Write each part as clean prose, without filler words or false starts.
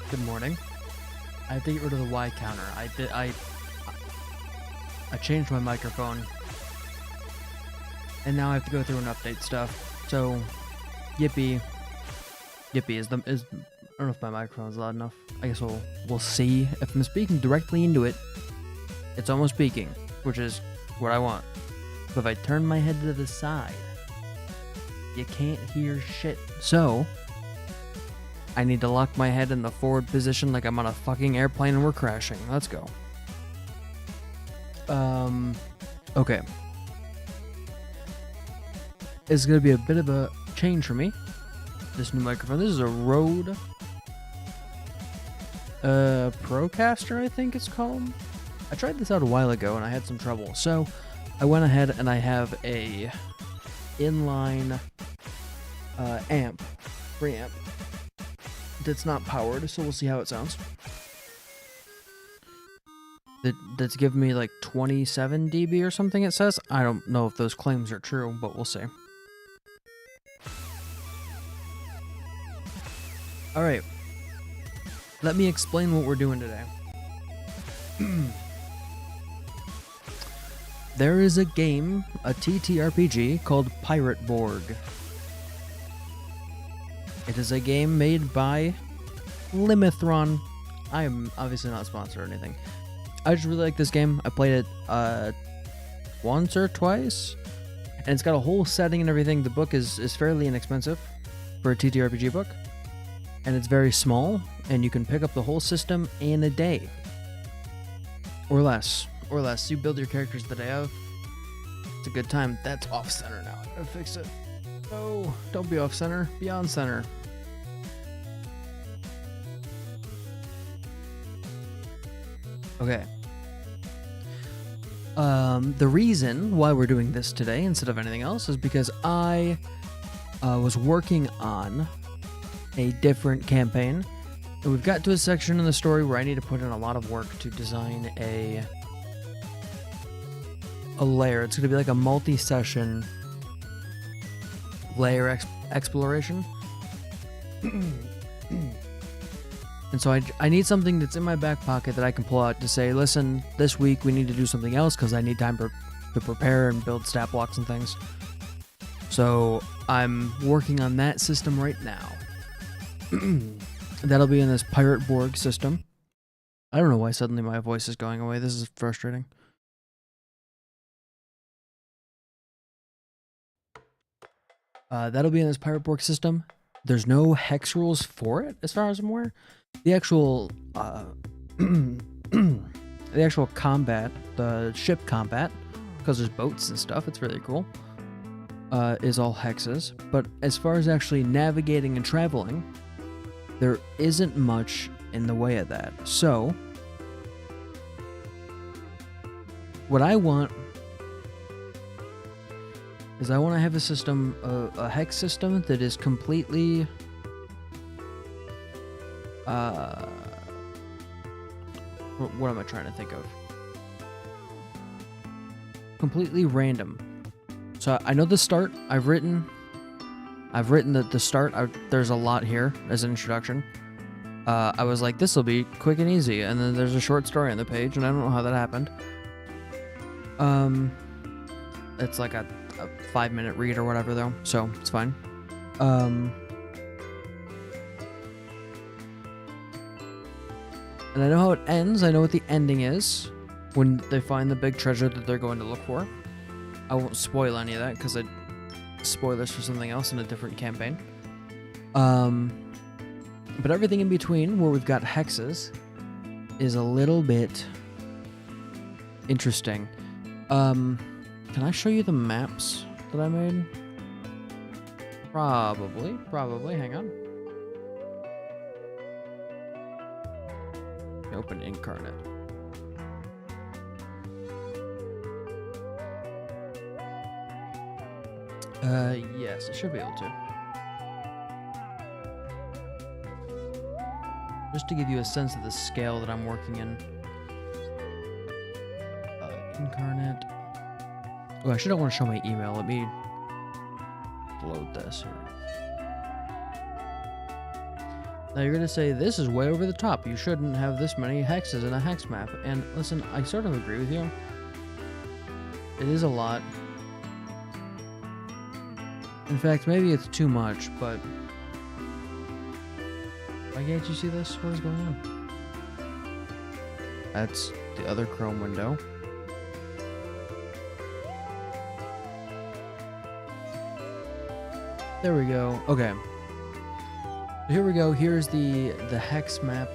Good morning. I have to get rid of the Y counter. I changed my microphone, and now I have to go through and update stuff. So, yippee is I don't know if my microphone's loud enough. I guess we'll see. If I'm speaking directly into it, it's almost speaking, which is what I want. But if I turn my head to the side, you can't hear shit. So, I need to lock my head in the forward position like I'm on a fucking airplane and we're crashing. Let's go. Okay. It's gonna be a bit of a change for me. This new microphone. This is a Rode Procaster, I think it's called. I tried this out a while ago and I had some trouble. So I went ahead and I have a inline preamp that's not powered, so we'll see how it sounds. That's giving me like 27 dB or something, it says. I don't know if those claims are true, but we'll see. Alright. Let me explain what we're doing today. There is a game, a TTRPG, called Pirate Borg. It is a game made by Limithron. I am obviously not sponsored or anything. I just really like this game. I played it once or twice, and it's got a whole setting and everything. The book is fairly inexpensive for a TTRPG book, and it's very small, and you can pick up the whole system in a day. Or less. You build your characters the day of. It's a good time. That's off-center now. I gotta fix it. No, don't be off-center. Be on-center. Okay. The reason why we're doing this today instead of anything else is because I was working on a different campaign, and we've got to a section in the story where I need to put in a lot of work to design a layer. It's going to be like a multi-session layer exploration. And so I need something that's in my back pocket that I can pull out to say, listen, this week we need to do something else because I need time to prepare and build stat blocks and things. So I'm working on that system right now. That'll be in this Pirate Borg system. I don't know why suddenly my voice is going away. This is frustrating. That'll be in this Pirate Borg system. There's no hex rules for it, as far as I'm aware. The actual, the actual combat, the ship combat, because there's boats and stuff, it's really cool, is all hexes. But as far as actually navigating and traveling, there isn't much in the way of that. So, what I want is I want to have a system, a hex system that is completely what am I trying to think of? Completely random. So I know the start. I've written the start. There's a lot here as an introduction. I was like, this will be quick and easy, and then there's a short story on the page, and I don't know how that happened. It's like a 5-minute read or whatever though, so it's fine. And I know how it ends. I know what the ending is when they find the big treasure that they're going to look for. I won't spoil any of that because I'd spoilers for something else in a different campaign. But everything in between where we've got hexes is a little bit interesting. Can I show you the maps that I made? Probably. Hang on. Open Incarnate. Yes, I should be able to. Just to give you a sense of the scale that I'm working in. Incarnate. Oh, I should not want to show my email. Let me load this here. Now you're going to say, this is way over the top. You shouldn't have this many hexes in a hex map. And listen, I sort of agree with you. It is a lot. In fact, maybe it's too much, but... Why can't you see this? What is going on? That's the other Chrome window. There we go. Okay. Here we go. Here's the hex map.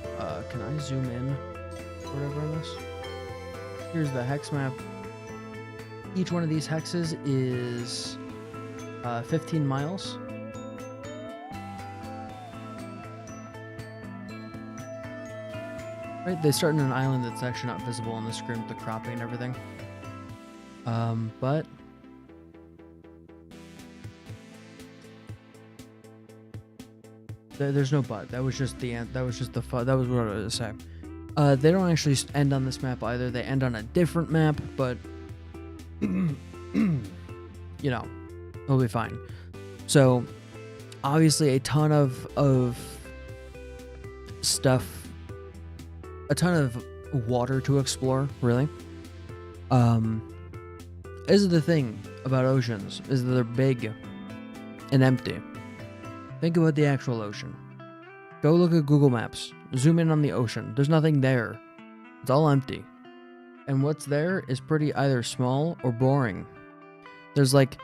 Can I zoom in? Whatever on this. Here's the hex map. Each one of these hexes is 15 miles. Right, they start in an island that's actually not visible on the screen with the cropping and everything. But there's no but. That was just the end. That was just the fun. That was what I was saying. They don't actually end on this map either. They end on a different map, but you know, it'll be fine. So obviously a ton of stuff. A ton of water to explore, really. This is the thing about oceans, is that they're big and empty. Think about the actual ocean. Go look at Google Maps. Zoom in on the ocean. There's nothing there. It's all empty. And what's there is pretty either small or boring. There's like,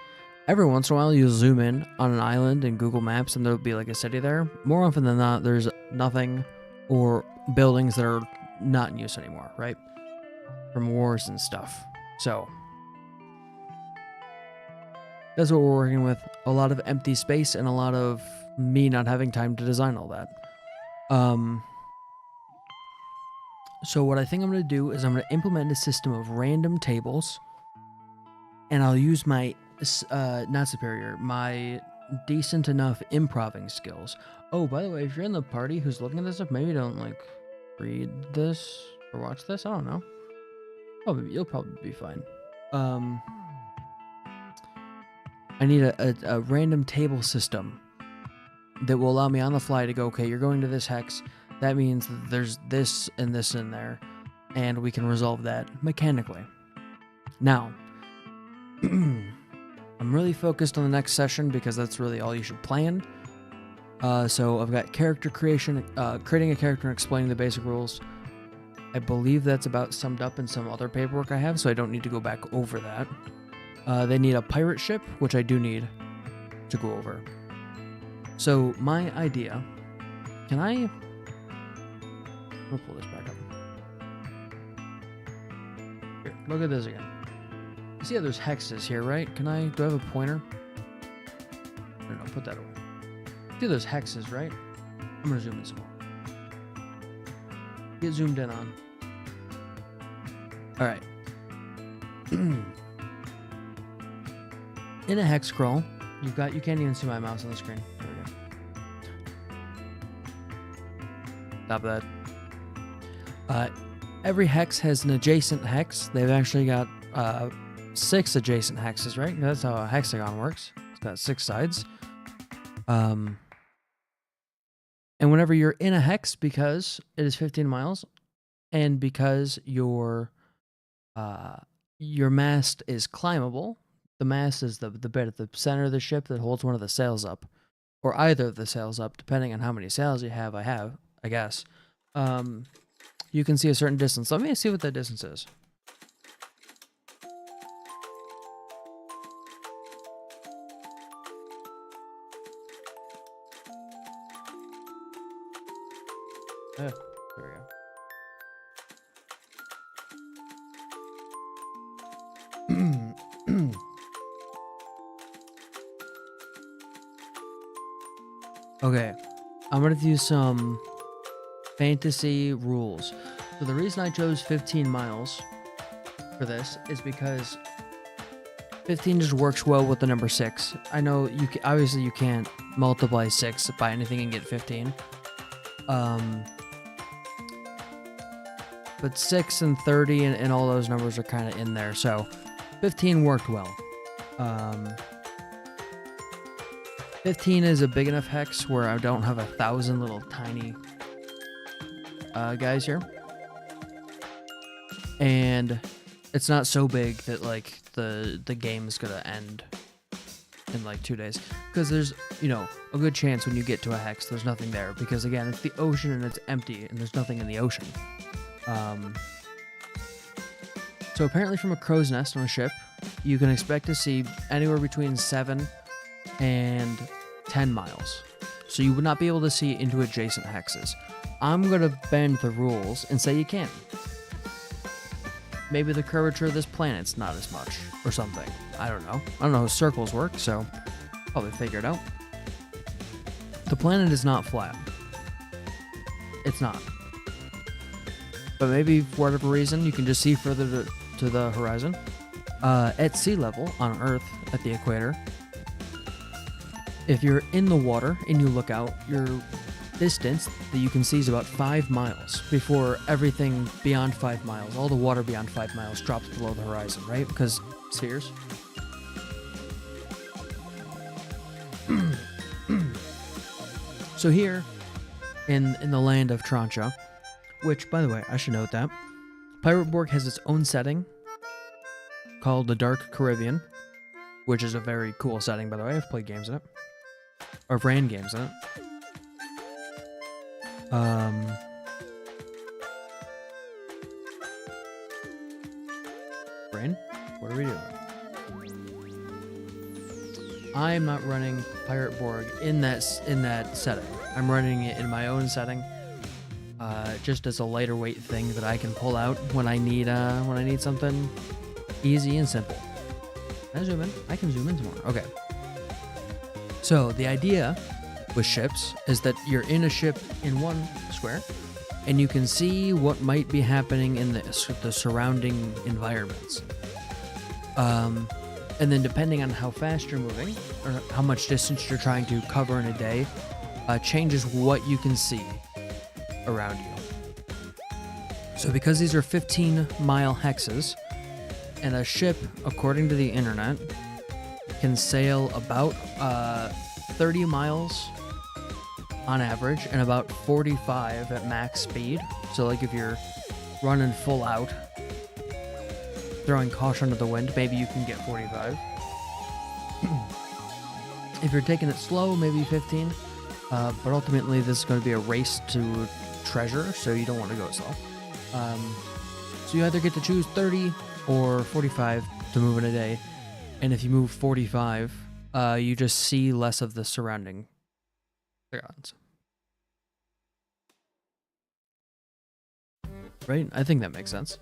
every once in a while you'll zoom in on an island in Google Maps and there'll be like a city there. More often than not, there's nothing or buildings that are not in use anymore, right? From wars and stuff. So that's what we're working with. A lot of empty space and a lot of me not having time to design all that. So what I think I'm going to do is I'm going to implement a system of random tables, and I'll use my not superior, my decent enough improving skills. Oh, by the way, if you're in the party who's looking at this stuff, maybe don't like read this or watch this. I don't know. Probably you'll probably be fine. I need a random table system that will allow me on the fly to go, okay, you're going to this hex. That means that there's this and this in there, and we can resolve that mechanically. Now, I'm really focused on the next session because that's really all you should plan. So I've got character creation, creating a character and explaining the basic rules. I believe that's about summed up in some other paperwork I have, so I don't need to go back over that. They need a pirate ship, which I do need to go over. So my idea, can I... We'll pull this back up. Here, look at this again. You see how there's hexes here, right? Do I have a pointer? No, put that away. See those hexes, right? I'm gonna zoom in some more. Get zoomed in on. Alright. In a hex scroll, you can't even see my mouse on the screen. There we go. Stop that. Every hex has an adjacent hex. They've actually got 6 adjacent hexes, right? That's how a hexagon works. It's got 6 sides. And whenever you're in a hex, because it is 15 miles, and because your mast is climbable, the mast is the bit at the center of the ship that holds one of the sails up, or either of the sails up, depending on how many sails you have. I guess. You can see a certain distance. Let me see what that distance is. There we go. Okay, I'm gonna do some fantasy rules. So the reason I chose 15 miles for this is because 15 just works well with the number 6. I know obviously you can't multiply 6 by anything and get 15. But 6 and 30 and all those numbers are kind of in there, so 15 worked well. 15 is a big enough hex where I don't have 1,000 little tiny guys here. And it's not so big that like the game is gonna end in like 2 days, because there's, you know, a good chance when you get to a hex there's nothing there, because again it's the ocean and it's empty and there's nothing in the ocean. So apparently from a crow's nest on a ship you can expect to see anywhere between 7 and 10 miles, so you would not be able to see into adjacent hexes. I'm gonna bend the rules and say you can. Maybe the curvature of this planet's not as much, or something. I don't know. I don't know how circles work, so probably figure it out. The planet is not flat. It's not. But maybe for whatever reason, you can just see further to the horizon. At sea level, on Earth, at the equator, if you're in the water and you look out, your distance that you can see is about 5 miles before everything beyond 5 miles, all the water beyond 5 miles drops below the horizon, right? Because spheres. So here in the land of Trancha, which, by the way, I should note that Pirate Borg has its own setting called the Dark Caribbean, which is a very cool setting, by the way. I've played games in it. Or ran games in it. Brain? What are we doing? I'm not running Pirate Borg in that setting. I'm running it in my own setting, just as a lighter weight thing that I can pull out when I need something easy and simple. Can I zoom in? I can zoom in more. Okay. So the idea with ships is that you're in a ship in one square, and you can see what might be happening in the surrounding environments. And then depending on how fast you're moving, or how much distance you're trying to cover in a day, changes what you can see around you. So because these are 15-mile hexes, and a ship, according to the internet, can sail about 30 miles on average and about 45 at max speed. So like if you're running full out, throwing caution to the wind, maybe you can get 45. If you're taking it slow, maybe 15. But ultimately this is going to be a race to treasure, so you don't want to go slow. So you either get to choose 30 or 45 to move in a day. And if you move 45, you just see less of the surrounding grounds. Right? I think that makes sense.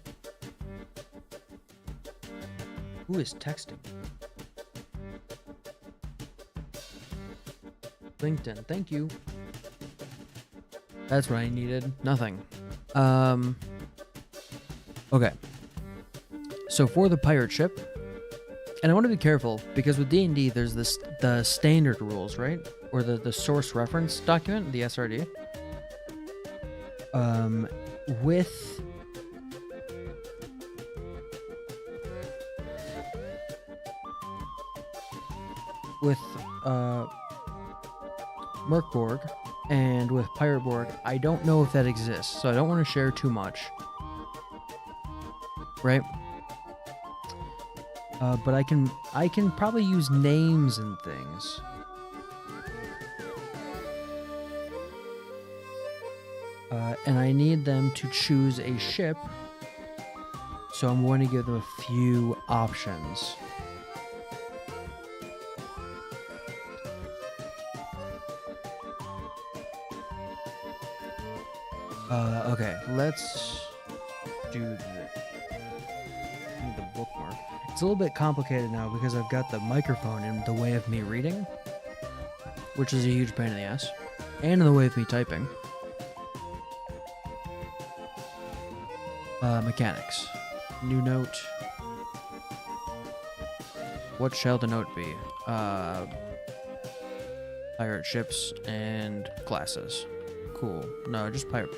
Who is texting? LinkedIn, thank you. That's what I needed. Nothing. Okay. So for the pirate ship, and I want to be careful because with D&D there's the standard rules, right? Or the source reference document, the SRD. With Merc Borg and with Pirate Borg, I don't know if that exists, so I don't want to share too much. Right? But I can probably use names and things. And I need them to choose a ship, so I'm going to give them a few options. Okay, let's do this. I need the bookmark. It's a little bit complicated now because I've got the microphone in the way of me reading, which is a huge pain in the ass, and in the way of me typing. Mechanics. New note. What shall the note be? Pirate ships and classes. Cool. No, just pirate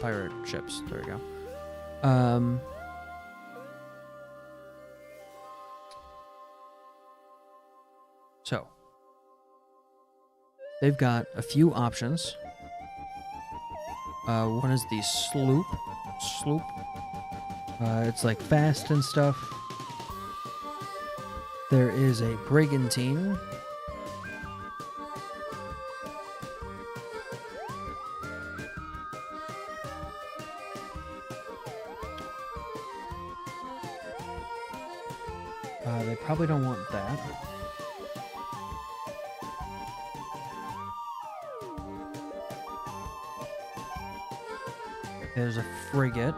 ships. There we go. So they've got a few options. One is the sloop. It's like fast and stuff. There is a brigantine. They probably don't want that. There's a frigate.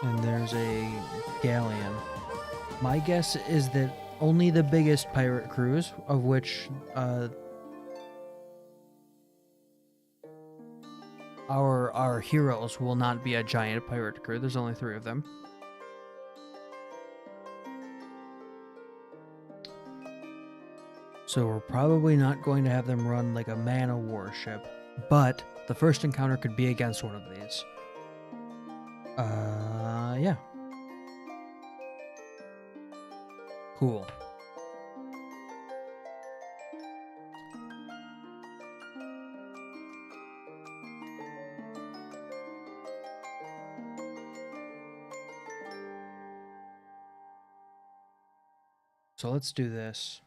And there's a galleon. My guess is that only the biggest pirate crews, of which our heroes will not be a giant pirate crew. There's only 3 of them. So we're probably not going to have them run like a man-o-war ship, but the first encounter could be against one of these. Yeah. Cool. So let's do this.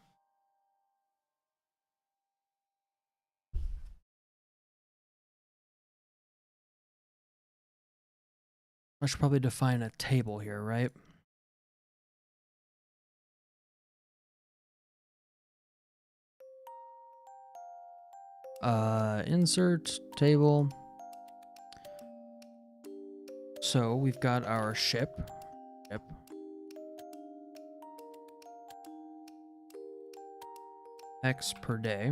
I should probably define a table here, right? Insert table. So we've got our ship. X per day.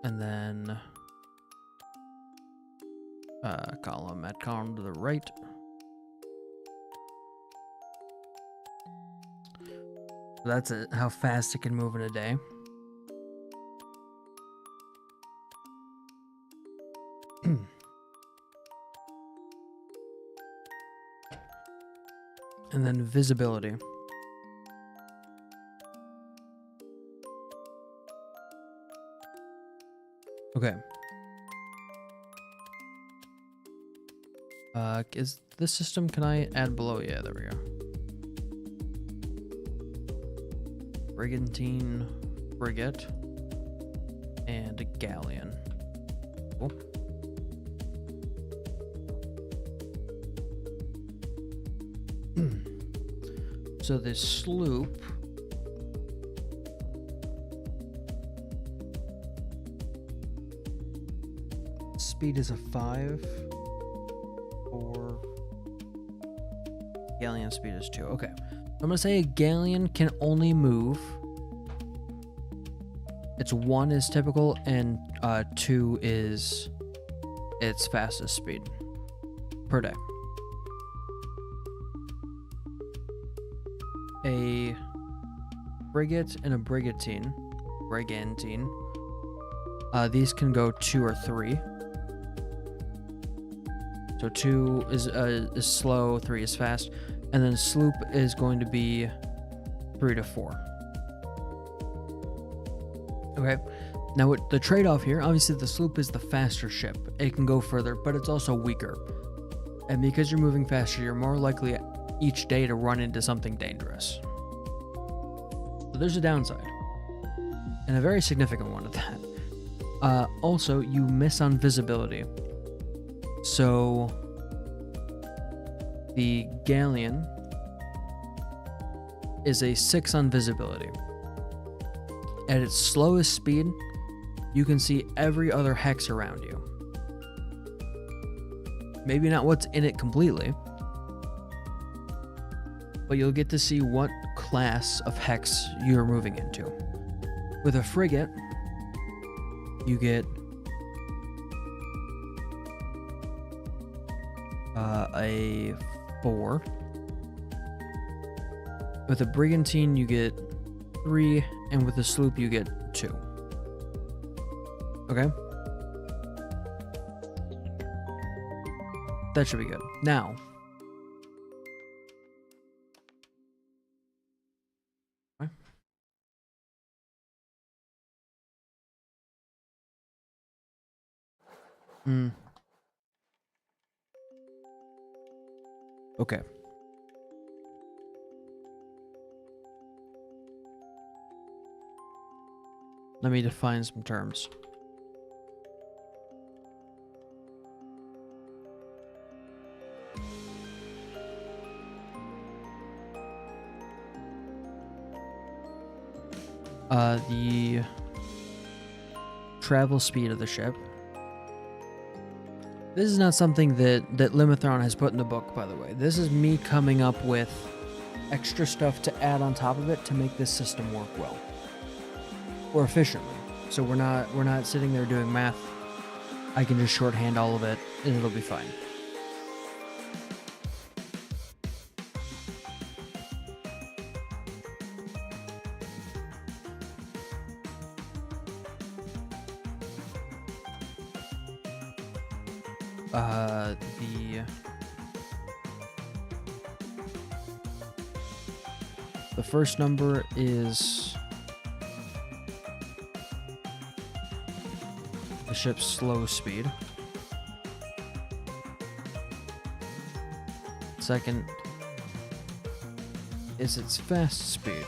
And then column to the right. So that's it, how fast it can move in a day. And then visibility. Okay. Is this system, can I add below? Yeah, there we go. Brigantine, frigate, and a galleon. Cool. So this sloop speed is a 5. Or galleon speed is 2. Okay. I'm gonna say a galleon can only move. It's 1 is typical, and 2 is its fastest speed per day. A frigate and a brigantine. These can go 2 or 3. So 2 is slow, 3 is fast, and then sloop is going to be 3 to 4. Okay, now what the trade-off here, obviously the sloop is the faster ship. It can go further, but it's also weaker. And because you're moving faster, you're more likely each day to run into something dangerous. So there's a downside, and a very significant one at that. Also, you miss on visibility. So the galleon is a 6 on visibility. At its slowest speed, you can see every other hex around you. Maybe not what's in it completely, but you'll get to see what class of hex you're moving into. With a frigate, you get a 4. With a brigantine, you get 3, and with a sloop, you get 2. Okay? That should be good. Now, Okay. Hmm. Okay. Let me define some terms. The travel speed of the ship. This is not something that Limithron has put in the book, by the way. This is me coming up with extra stuff to add on top of it to make this system work well or efficiently. So we're not sitting there doing math. I can just shorthand all of it, and it'll be fine. The first number is the ship's slow speed. Second is its fast speed.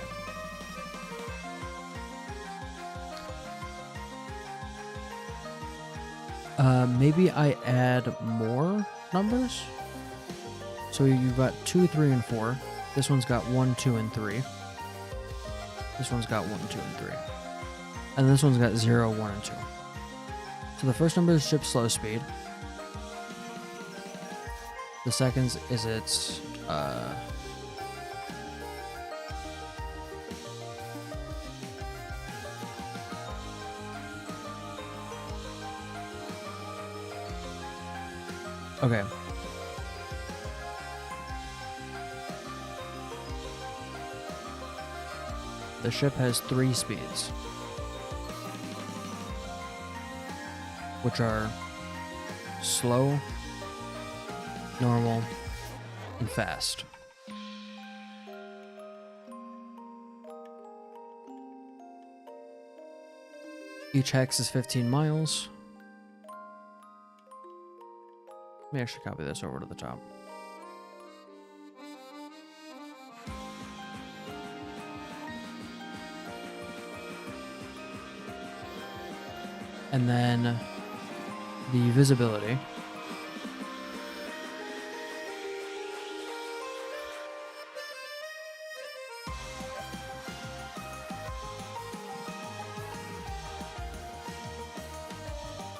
Maybe I add more numbers. So you've got 2, 3, and 4. This one's got 1, 2, and 3. This one's got 1, 2, and 3. And this one's got 0, 1, and 2. So the first number is the ship's slow speed. The second is its okay. The ship has 3 speeds, which are slow, normal, and fast. Each hex is 15 miles. Let me actually copy this over to the top. And then the visibility.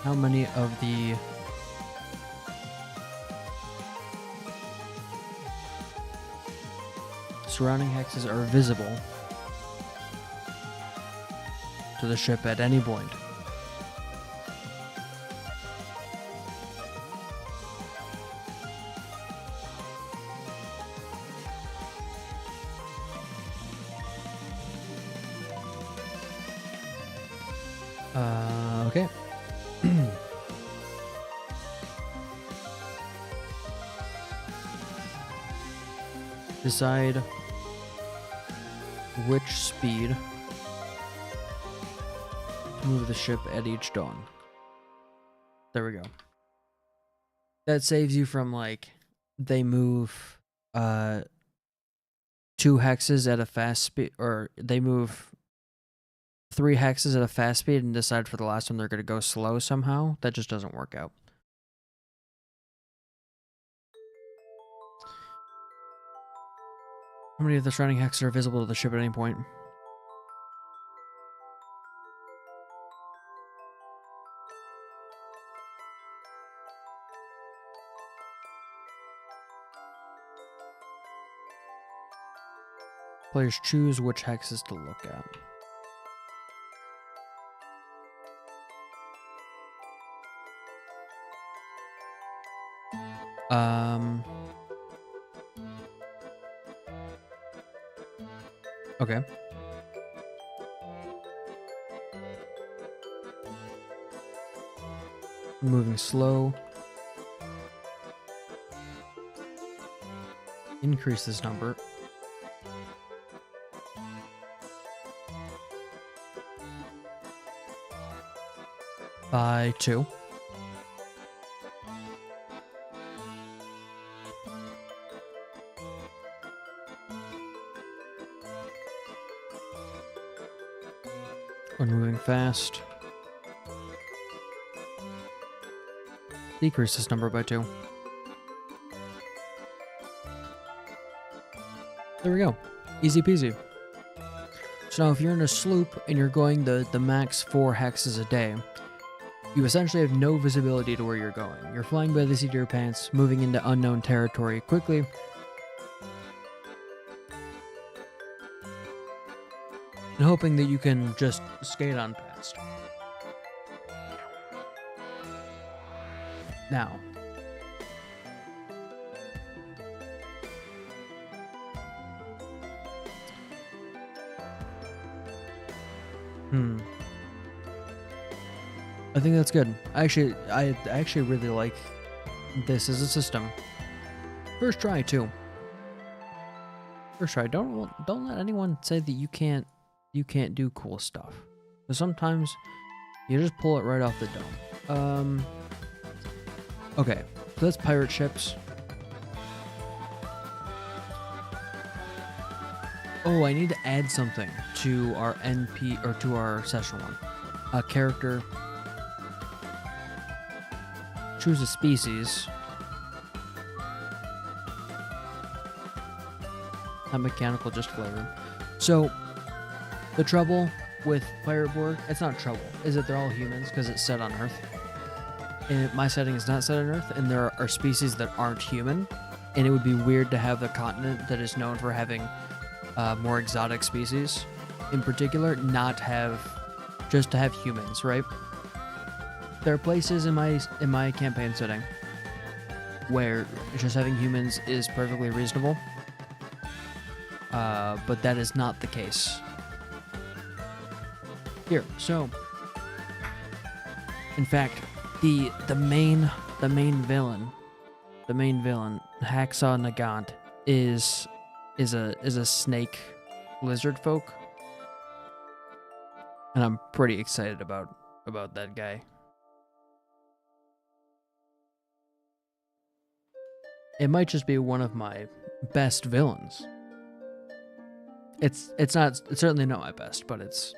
How many of the surrounding hexes are visible to the ship at any point? Okay. Decide which speed to move the ship at each dawn. There we go. That saves you from, like, they move 2 hexes at a fast speed, or they move 3 hexes at a fast speed and decide for the last one they're going to go slow somehow. That just doesn't work out. How many of the surrounding hexes are visible to the ship at any point? Players choose which hexes to look at. Okay. Moving slow. Increase this number. by 2. We're moving fast. Decrease this number by 2. There we go. Easy peasy. So now if you're in a sloop and you're going the max 4 hexes a day, you essentially have no visibility to where you're going. You're flying by the seat of your pants, moving into unknown territory quickly. And hoping that you can just skate on past. Now, I think that's good. I actually really like this as a system. First try too. First try. Don't let anyone say that you can't do cool stuff. Because sometimes you just pull it right off the dome. Okay, so that's pirate ships. Oh, I need to add something to our NP or to our session 1. A character. Choose a species. Not mechanical, just flavor. So, the trouble with Pirate Borg, it's not trouble, is that they're all humans because it's set on Earth. And my setting is not set on Earth, and there are species that aren't human. And it would be weird to have the continent that is known for having more exotic species, in particular, not have, just to have humans, right? There are places in my campaign setting where just having humans is perfectly reasonable, but that is not the case here. So, in fact, the main villain, Hacksaw Nagant, is a snake lizard folk, and I'm pretty excited about that guy. It might just be one of my best villains. It's certainly not my best, but it's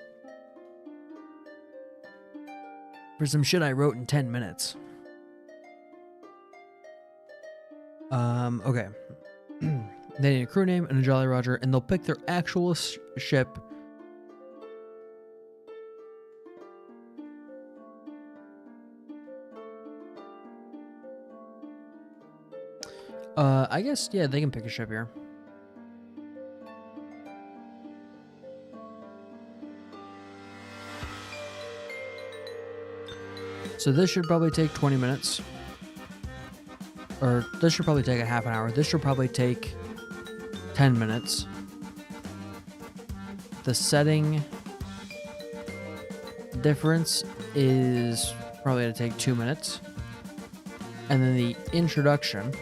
for some shit I wrote in 10 minutes. Okay. They need a crew name and a Jolly Roger, and they'll pick their actual ship. I guess, yeah, they can pick a ship here. So this should probably take 20 minutes. Or this should probably take a half an hour. This should probably take 10 minutes. The setting difference is probably going to take 2 minutes. And then the introduction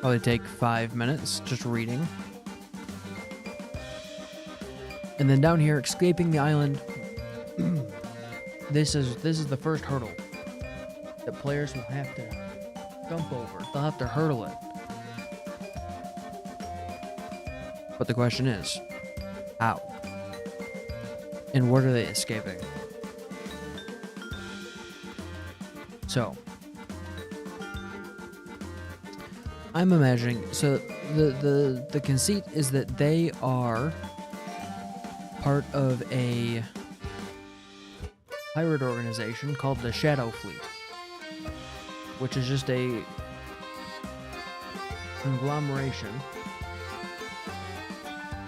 probably take 5 minutes, just reading. And then down here, escaping the island. This is the first hurdle that players will have to jump over. They'll have to hurdle it. But the question is, how? And what are they escaping? So, I'm imagining, so the conceit is that they are part of a pirate organization called the Shadow Fleet, which is just a conglomeration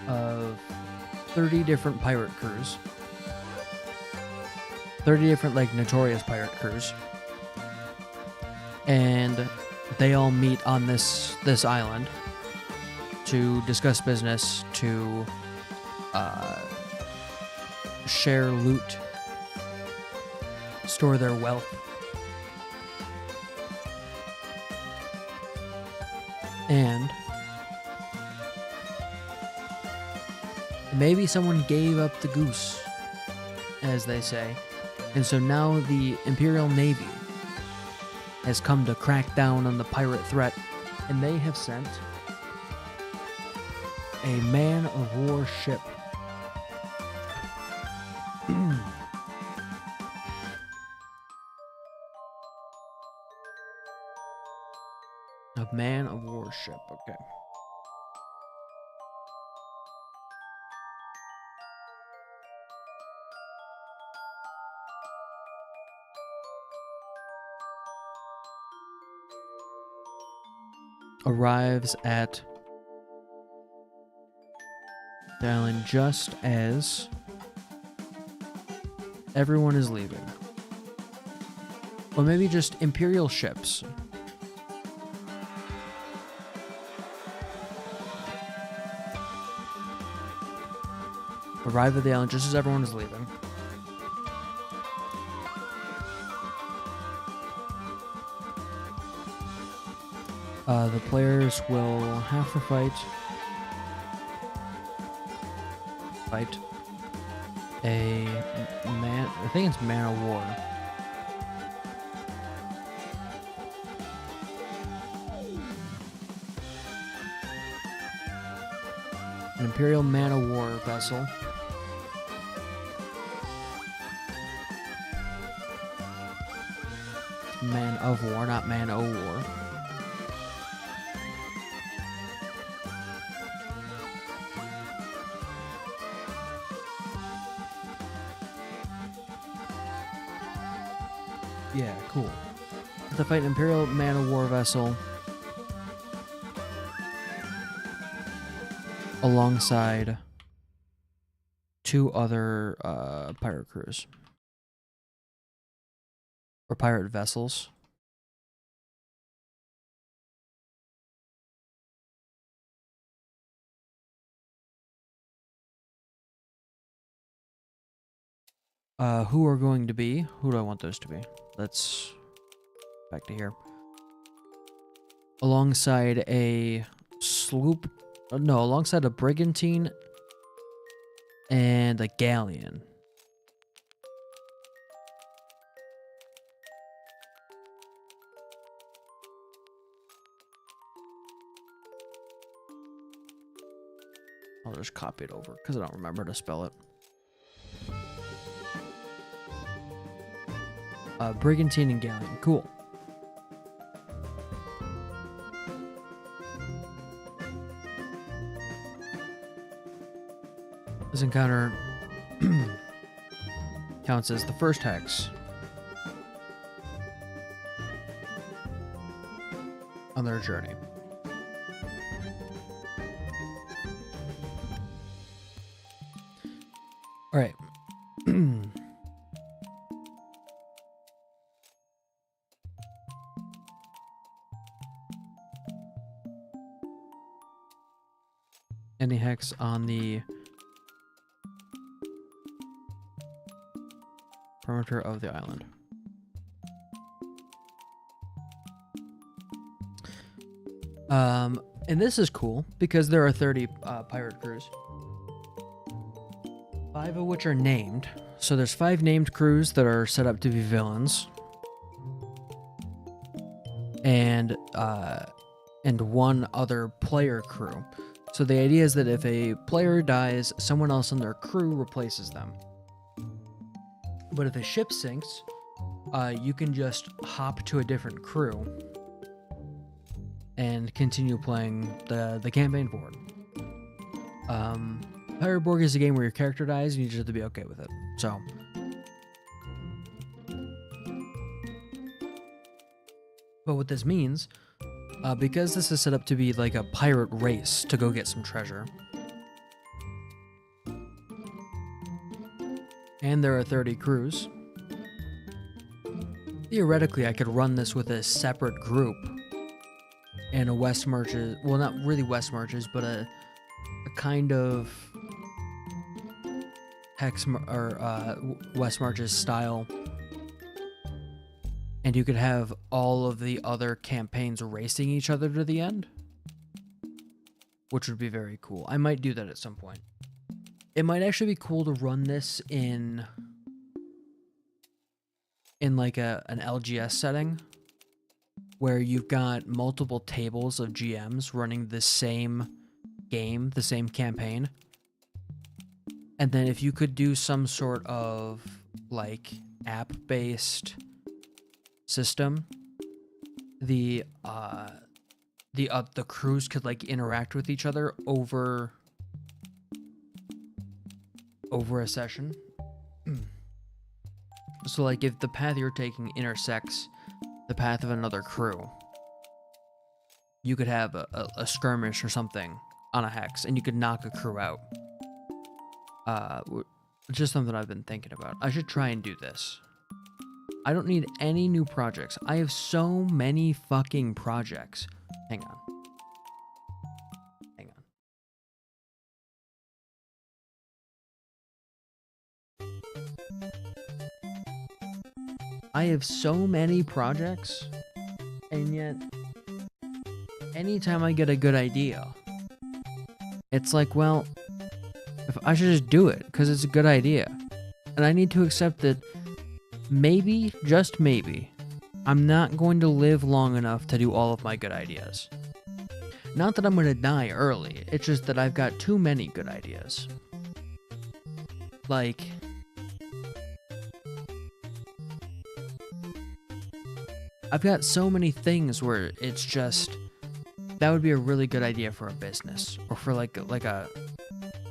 of 30 different pirate crews. 30 different, like, notorious pirate crews. And they all meet on this island to discuss business, to share loot, store their wealth. And maybe someone gave up the goose, as they say, And so now the Imperial Navy has come to crack down on the pirate threat, and they have sent a man-of-war ship. A man-of-war ship, okay. Arrives at the island just as everyone is leaving. Or maybe just Imperial ships. Arrive at the island just as everyone is leaving. The players will have to fight a man. I think it's man of war. An Imperial man of war vessel. Man of war, not man o' war. Yeah, cool. To fight an Imperial man-of-war vessel alongside 2 other pirate crews. Or pirate vessels. Who are going to be? Who do I want those to be? Let's back to here. Alongside a sloop, no, alongside a brigantine and a galleon. I'll just copy it over because I don't remember to spell it. Brigantine and galleon. Cool. This encounter counts as the first hex on their journey. All right. Any hex on the perimeter of the island. And this is cool because there are 30 pirate crews. 5 of which are named. So there's 5 named crews that are set up to be villains. And 1 other player crew. So the idea is that if a player dies, someone else in their crew replaces them. But if a ship sinks, you can just hop to a different crew and continue playing the campaign forward. Pirate Borg is a game where your character dies and you just have to be okay with it. So, but what this means, because this is set up to be like a pirate race to go get some treasure, and there are 30 crews, theoretically I could run this with a separate group and a West Marches, well, not really West Marches, but a kind of Hex or West Marches style. And you could have all of the other campaigns racing each other to the end, which would be very cool. I might do that at some point. It might actually be cool to run this in in like an LGS setting where you've got multiple tables of GMs running the same game, the same campaign. And then if you could do some sort of like app-based system, the crews could like interact with each other over a session. So like if the path you're taking intersects the path of another crew, you could have a skirmish or something on a hex and you could knock a crew out. It's just something I've been thinking about. I should try and do this. I don't need any new projects. I have so many fucking projects. Hang on. I have so many projects, and yet anytime I get a good idea, it's like, well, if I should just do it because it's a good idea. And I need to accept that maybe, just maybe, I'm not going to live long enough to do all of my good ideas. Not that I'm going to die early, it's just that I've got too many good ideas. Like, I've got so many things where it's just, that would be a really good idea for a business, or for like a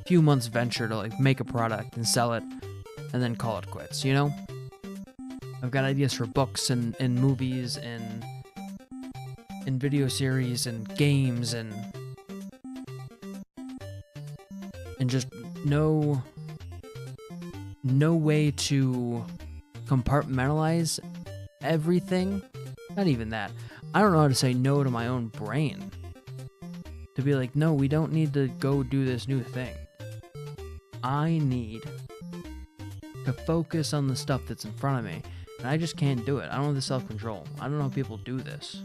few months venture to like make a product and sell it and then call it quits, you know? I've got ideas for books and movies and video series and games and just no way to compartmentalize everything. Not even that. I don't know how to say no to my own brain. To be like, no, we don't need to go do this new thing. I need to focus on the stuff that's in front of me. And I just can't do it. I don't have the self-control. I don't know how people do this.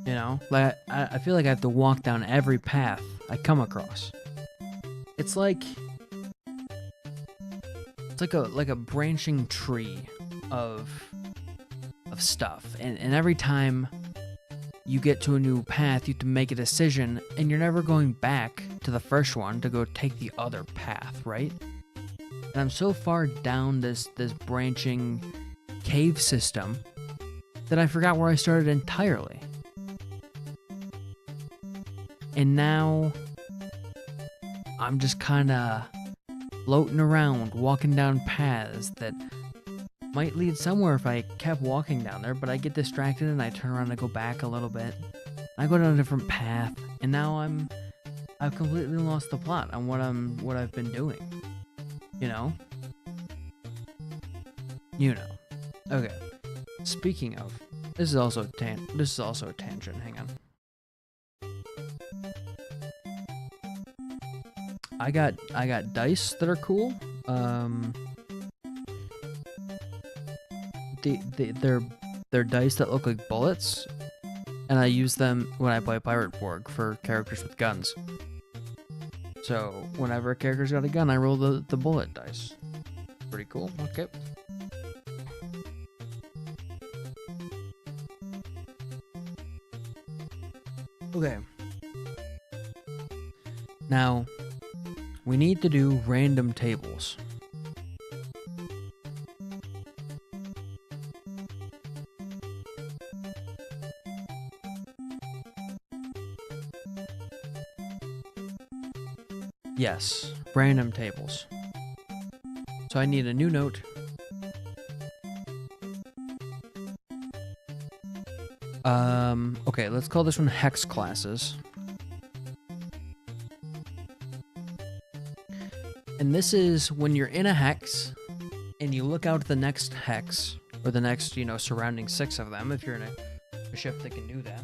You know? Like, I feel like I have to walk down every path I come across. It's like a branching tree of stuff, and every time you get to a new path, you have to make a decision, and you're never going back to the first one to go take the other path, right? And I'm so far down this branching cave system that I forgot where I started entirely. And now I'm just kind of floating around, walking down paths that might lead somewhere if I kept walking down there, but I get distracted and I turn around and go back a little bit. I go down a different path, and now I've completely lost the plot on what I've been doing. You know? You know. Okay. Speaking of, this is also a tangent. Hang on. I got dice that are cool. They're dice that look like bullets, and I use them when I play Pirate Borg for characters with guns. So whenever a character's got a gun, I roll the bullet dice. Pretty cool. Okay. Okay. Now, we need to do random tables. Yes, random tables. So I need a new note. Okay, let's call this one Hex Classes. And this is when you're in a hex and you look out at the next hex, or the next, surrounding 6 of them, if you're in a ship that can do that.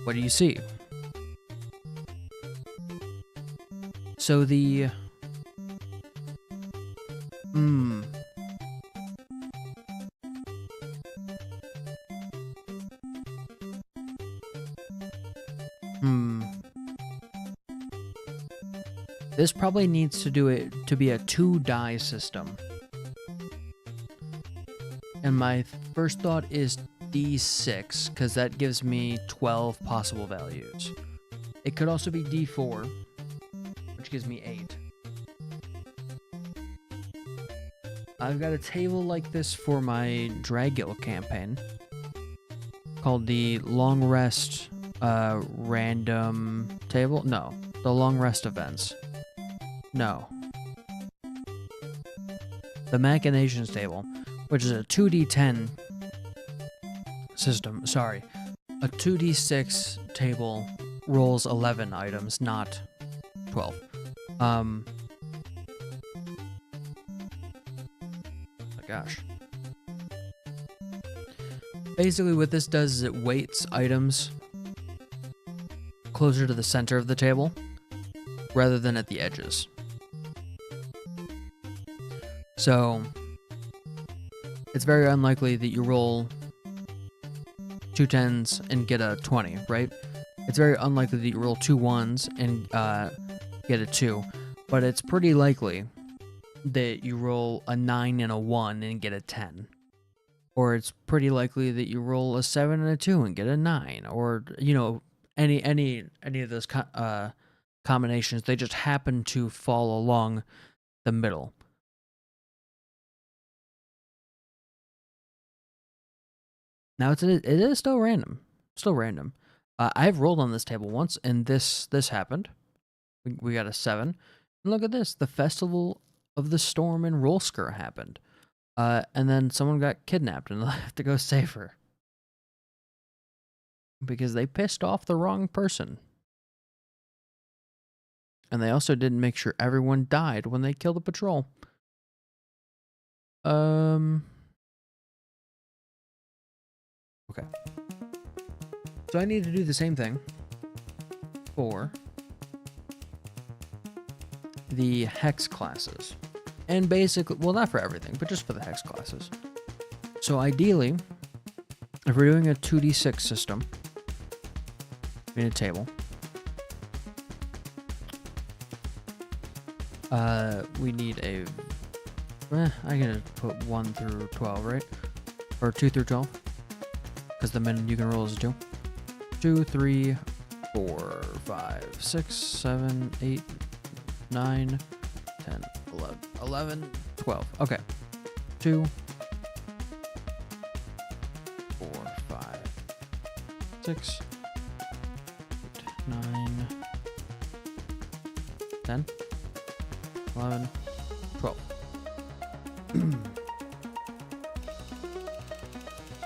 What do you see? So the... This probably needs to do it to be a 2-die system. And my first thought is D6, because that gives me 12 possible values. It could also be D4, which gives me 8. I've got a table like this for my Dragil campaign called the Long Rest Random Table. No, the Long Rest Events. No. The Machinations Table, which is a 2d10 system. Sorry. A 2d6 table rolls 11 items, not 12. My gosh. Basically what this does is it weights items closer to the center of the table rather than at the edges. So it's very unlikely that you roll 2 10s and get a 20, right? It's very unlikely that you roll 2 1s and get a 2, but it's pretty likely that you roll a 9 and a 1 and get a 10. Or it's pretty likely that you roll a 7 and a 2 and get a 9, or you know, any of those combinations. They just happen to fall along the middle. Now it is still random. Still random. I've rolled on this table once, and this happened. We got a 7. And look at this. The Festival of the Storm in Rolsker happened. And then someone got kidnapped, and they'll have to go save her. Because they pissed off the wrong person. And they also didn't make sure everyone died when they killed the patrol. Okay. So I need to do the same thing for the hex classes. And basically, well, not for everything, but just for the hex classes. So ideally, if we're doing a 2d6 system in a table, we need a, I'm gonna put 1 through 12, right? Or 2 through 12, because the minimum you can roll is 2. 2, 3, 4, 5, 6, 7, 8, 9, 10, 11, 12. Okay. 2, 4, 5, 6, 8, 9, 10, 11, 12.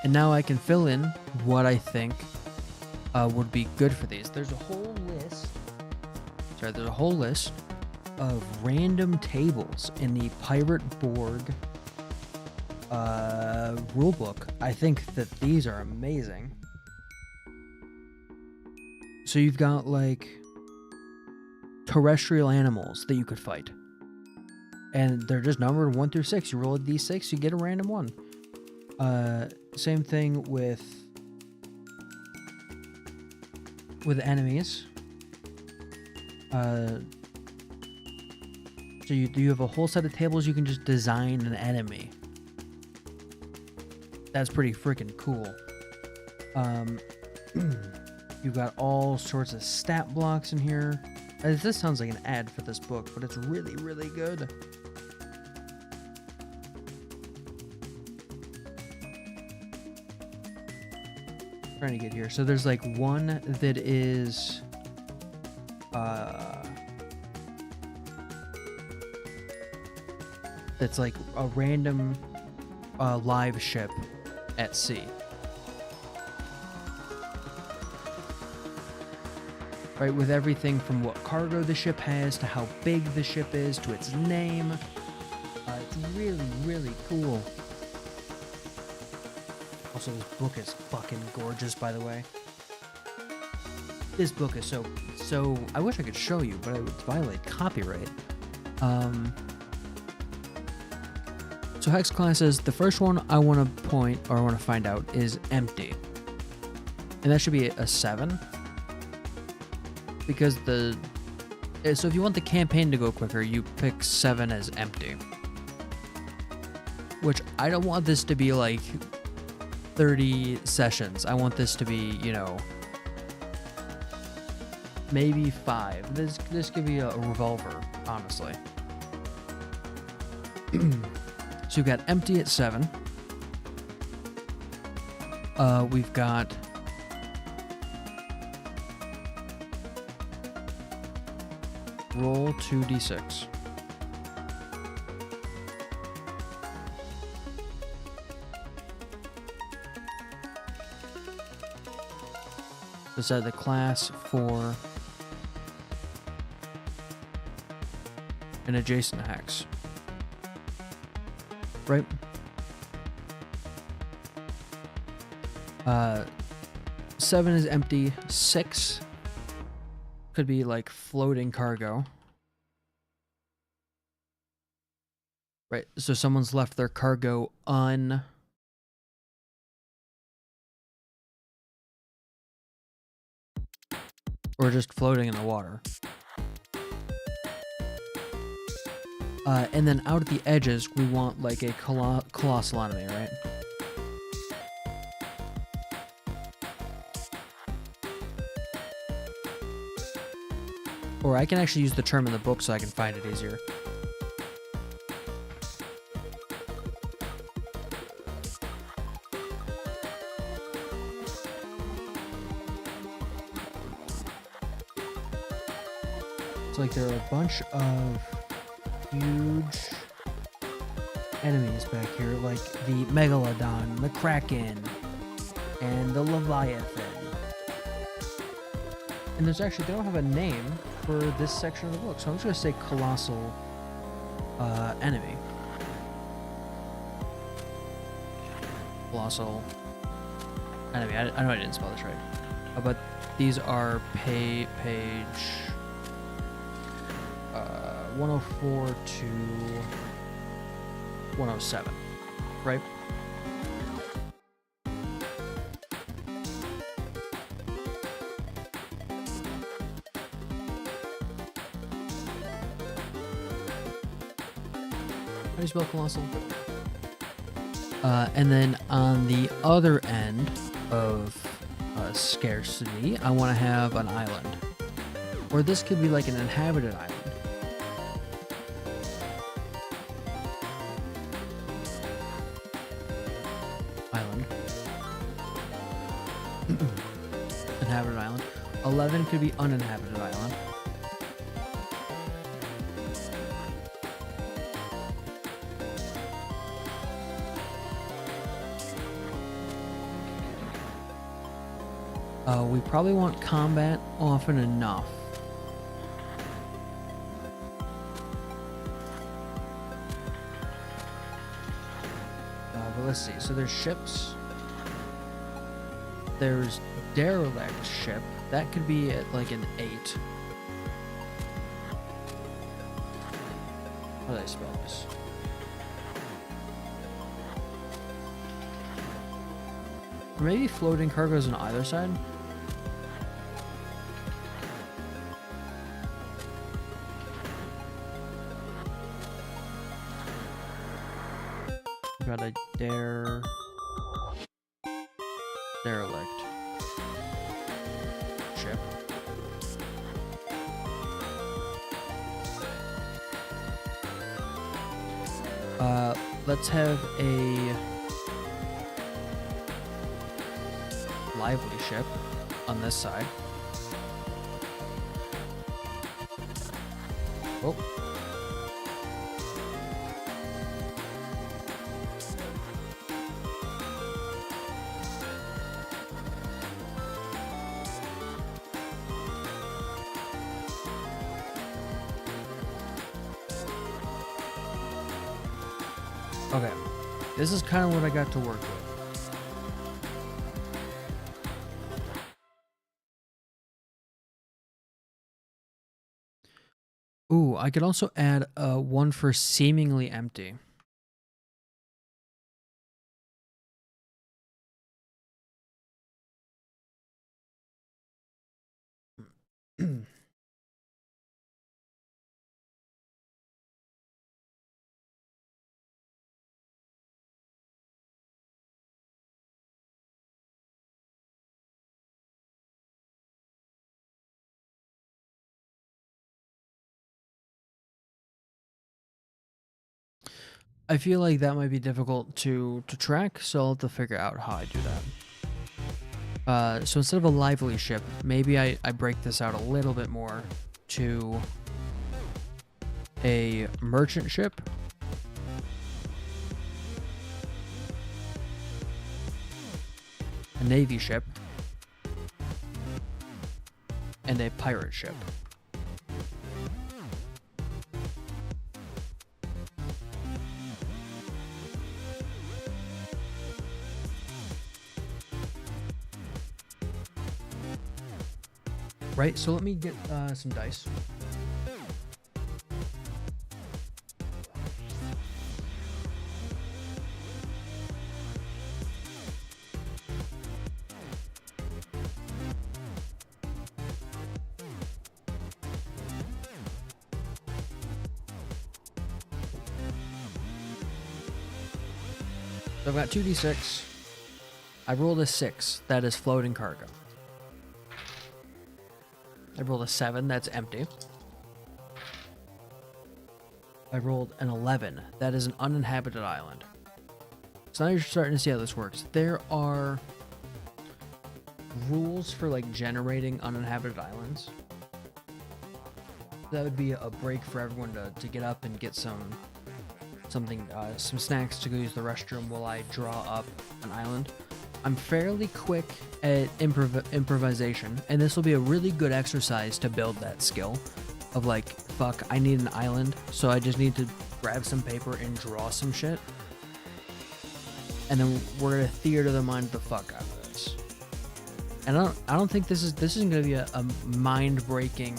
And now I can fill in what I think would be good for these. There's a whole list. Sorry, there's a whole list of random tables in the Pirate Borg rulebook. I think that these are amazing. So you've got like terrestrial animals that you could fight, and they're just numbered 1 through 6. You roll a d6, you get a random one. Same thing with enemies. So you have a whole set of tables you can just design an enemy. That's pretty freaking cool. You've got all sorts of stat blocks in here. This sounds like an ad for this book, but it's really, really good. Trying to get here. So there's like one that is that's like a random live ship at sea. Right, with everything from what cargo the ship has to how big the ship is to its name. It's really, really cool. Also, this book is fucking gorgeous, by the way. This book is so... I wish I could show you, but it would violate copyright. So hex classes, the first one I want to point, or I want to find out, is empty. And that should be a 7. Because So if you want the campaign to go quicker, you pick 7 as empty. Which I don't want this to be like 30 sessions. I want this to be, you know, maybe 5. This could be a revolver, honestly. So you've got empty at 7. We've got roll 2d6. Decide the class for an adjacent hex. Right? 7 is empty. 6 could be like floating cargo. Right, so someone's left their cargo or just floating in the water. And then out at the edges, we want like a colossal enemy, right? Or I can actually use the term in the book so I can find it easier. So like there are a bunch of huge enemies back here, like the Megalodon, the Kraken, and the Leviathan. And there's actually, they don't have a name for this section of the book, so I'm just gonna say colossal enemy. Colossal enemy. I know I didn't spell this right. But these are page 104 to 107, right? How do you spell colossal? And then on the other end of scarcity, I want to have an island. Or this could be like an inhabited island. Inhabited island. 11 could be uninhabited island. We probably want combat often enough. But let's see. So there's ships. There's derelict ship. That could be at like an 8. How do I spell this? Or maybe floating cargoes on either side? Got a derelict ship. Let's have a lively ship on this side. Oh. Okay, this is kind of what I got to work with. Ooh, I could also add one for seemingly empty. I feel like that might be difficult to track, so I'll have to figure out how I do that. So instead of a lively ship, maybe I break this out a little bit more to a merchant ship, a navy ship, and a pirate ship. Right, so let me get some dice. So I've got 2d6. I rolled a 6. That is floating cargo. I rolled a 7. That's empty. I rolled an 11. That is an uninhabited island. So now you're starting to see how this works. There are rules for like generating uninhabited islands. That would be a break for everyone to get up and get some snacks to go use the restroom while I draw up an island. I'm fairly quick at improvisation, and this will be a really good exercise to build that skill of like, fuck, I need an island, so I just need to grab some paper and draw some shit. And then we're gonna theater the mind the fuck out of this. And I don't think this isn't gonna be a mind-breaking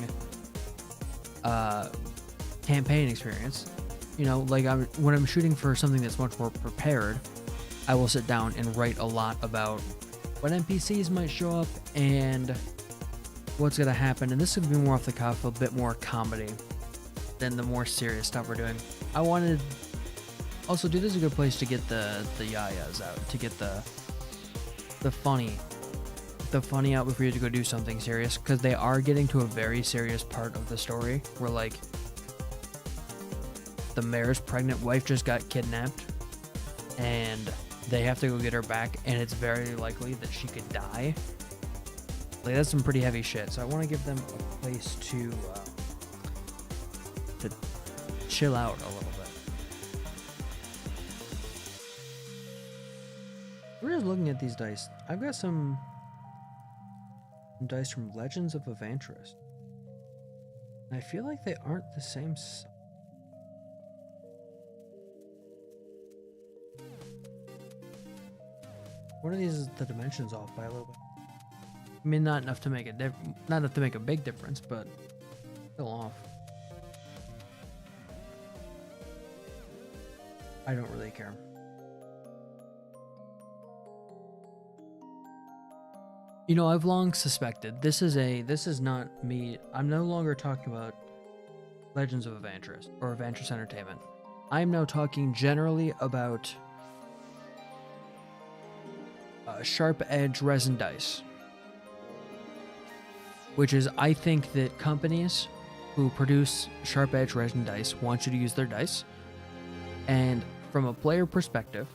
campaign experience. You know, like when I'm shooting for something that's much more prepared, I will sit down and write a lot about what NPCs might show up and what's going to happen. And this would be more off the cuff, a bit more comedy than the more serious stuff we're doing. I wanted... Also, dude, this is a good place to get the yayas out, to get the funny out before you have to go do something serious, because they are getting to a very serious part of the story where, like, the mayor's pregnant wife just got kidnapped, and they have to go get her back, and it's very likely that she could die. Like, that's some pretty heavy shit, so I want to give them a place to chill out a little bit. We're just looking at these dice. I've got some dice from Legends of Evantris. And I feel like they aren't the same size. One of these is the dimensions off by a little bit. I mean, not enough to make a big difference, but still off. I don't really care. You know, I've long suspected this is not me. I'm no longer talking about Legends of Evantris or Evantris Entertainment. I'm now talking generally about sharp edge resin dice, which is, I think that companies who produce sharp edge resin dice want you to use their dice, and from a player perspective,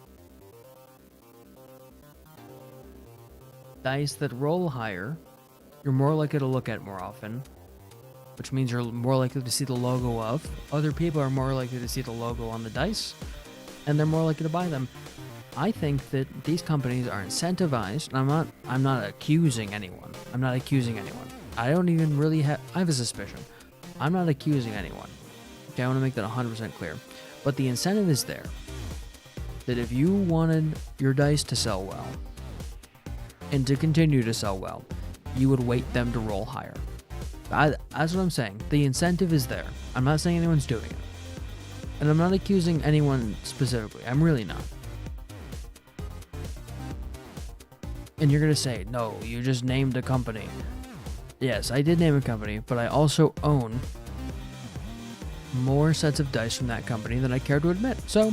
dice that roll higher, you're more likely to look at more often, which means you're more likely to see the logo of. Other people are more likely to see the logo on the dice, and they're more likely to buy them. I think that these companies are incentivized, and I'm not accusing anyone. I don't even really I have a suspicion. I'm not accusing anyone. Okay, I want to make that 100% clear. But the incentive is there. That if you wanted your dice to sell well, and to continue to sell well, you would weight them to roll higher. That's what I'm saying. The incentive is there. I'm not saying anyone's doing it. And I'm not accusing anyone specifically. I'm really not. And you're going to say, no, you just named a company. Yes, I did name a company, but I also own more sets of dice from that company than I care to admit. So,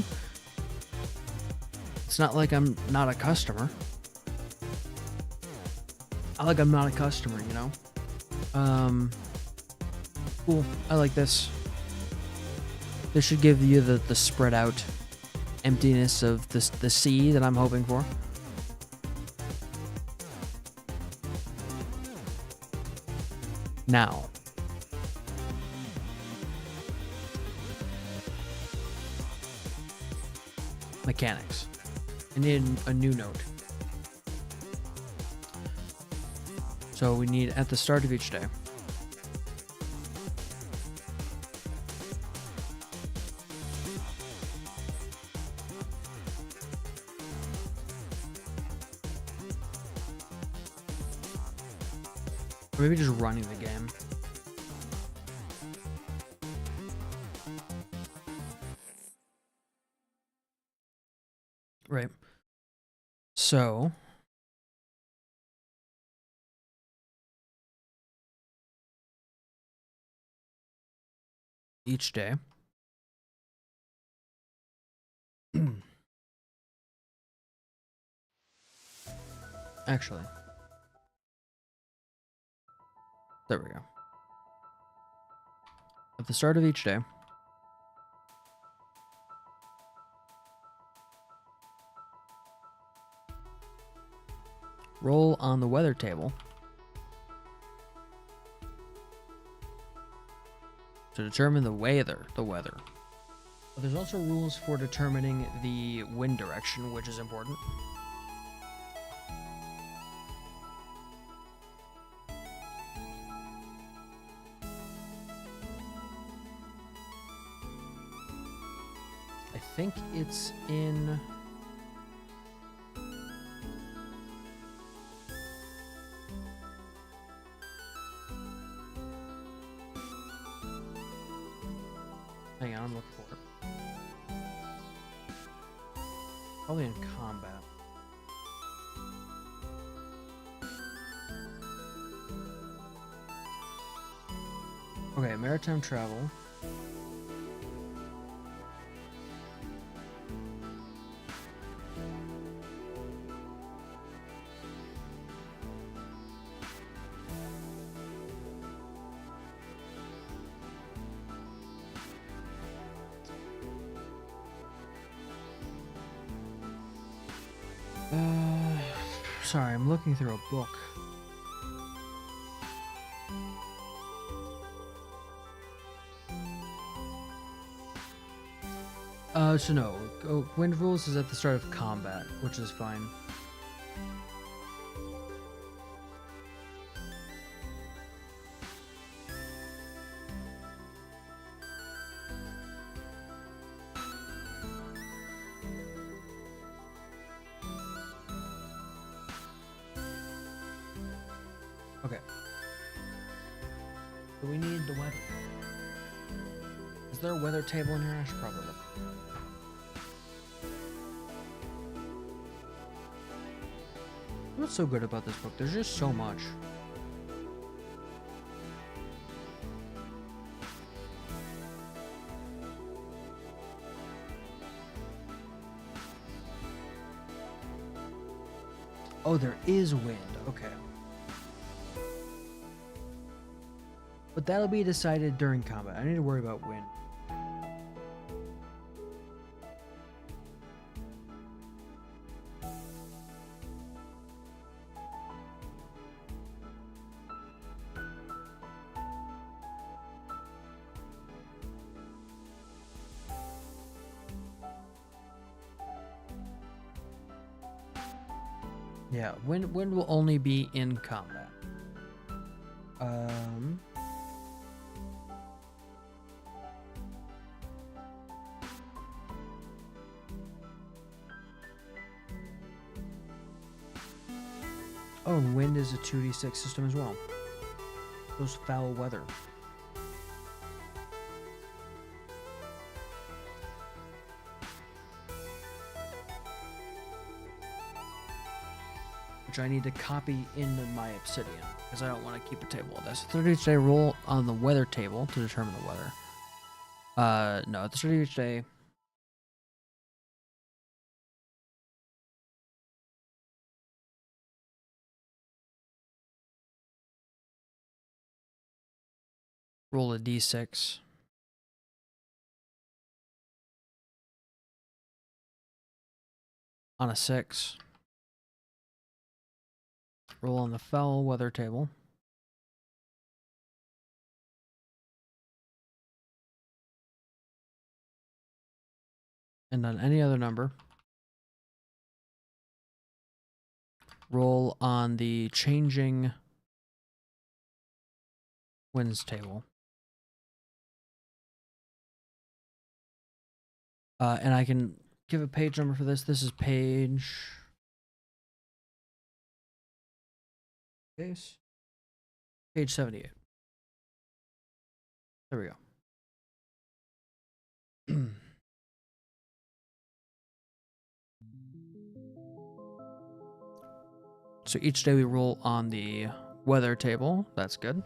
it's not like I'm not a customer. I'm not a customer, you know? Cool. I like this. This should give you the spread out emptiness of the sea that I'm hoping for. Now, mechanics. I need a new note. So we need at the start of each day. Or maybe just running the game. Right. So each day. Actually, there we go. At the start of each day, roll on the weather table to determine the weather. But there's also rules for determining the wind direction, which is important. I think it's in... Hang on, I'm looking for it. Probably in combat. Okay, maritime travel. Sorry, I'm looking through a book. So no, wind rules is at the start of combat, which is fine. Okay. So we need the weather. Is there a weather table in here? I should probably look. What's so good about this book? There's just so much. Oh, there is wind. Okay. But that'll be decided during combat. I need to worry about wind. Yeah, wind will only be in combat. Oh, and wind is a 2d6 system as well. Those foul weather. Which I need to copy into my obsidian, because I don't want to keep a table of this. 30 each day roll on the weather table to determine the weather. No, at the start of each day, roll a d6. On a 6. Roll on the foul weather table. And on any other number, roll on the changing winds table. And I can give a page number for this. This is page 78. There we go. So each day we roll on the weather table. That's good.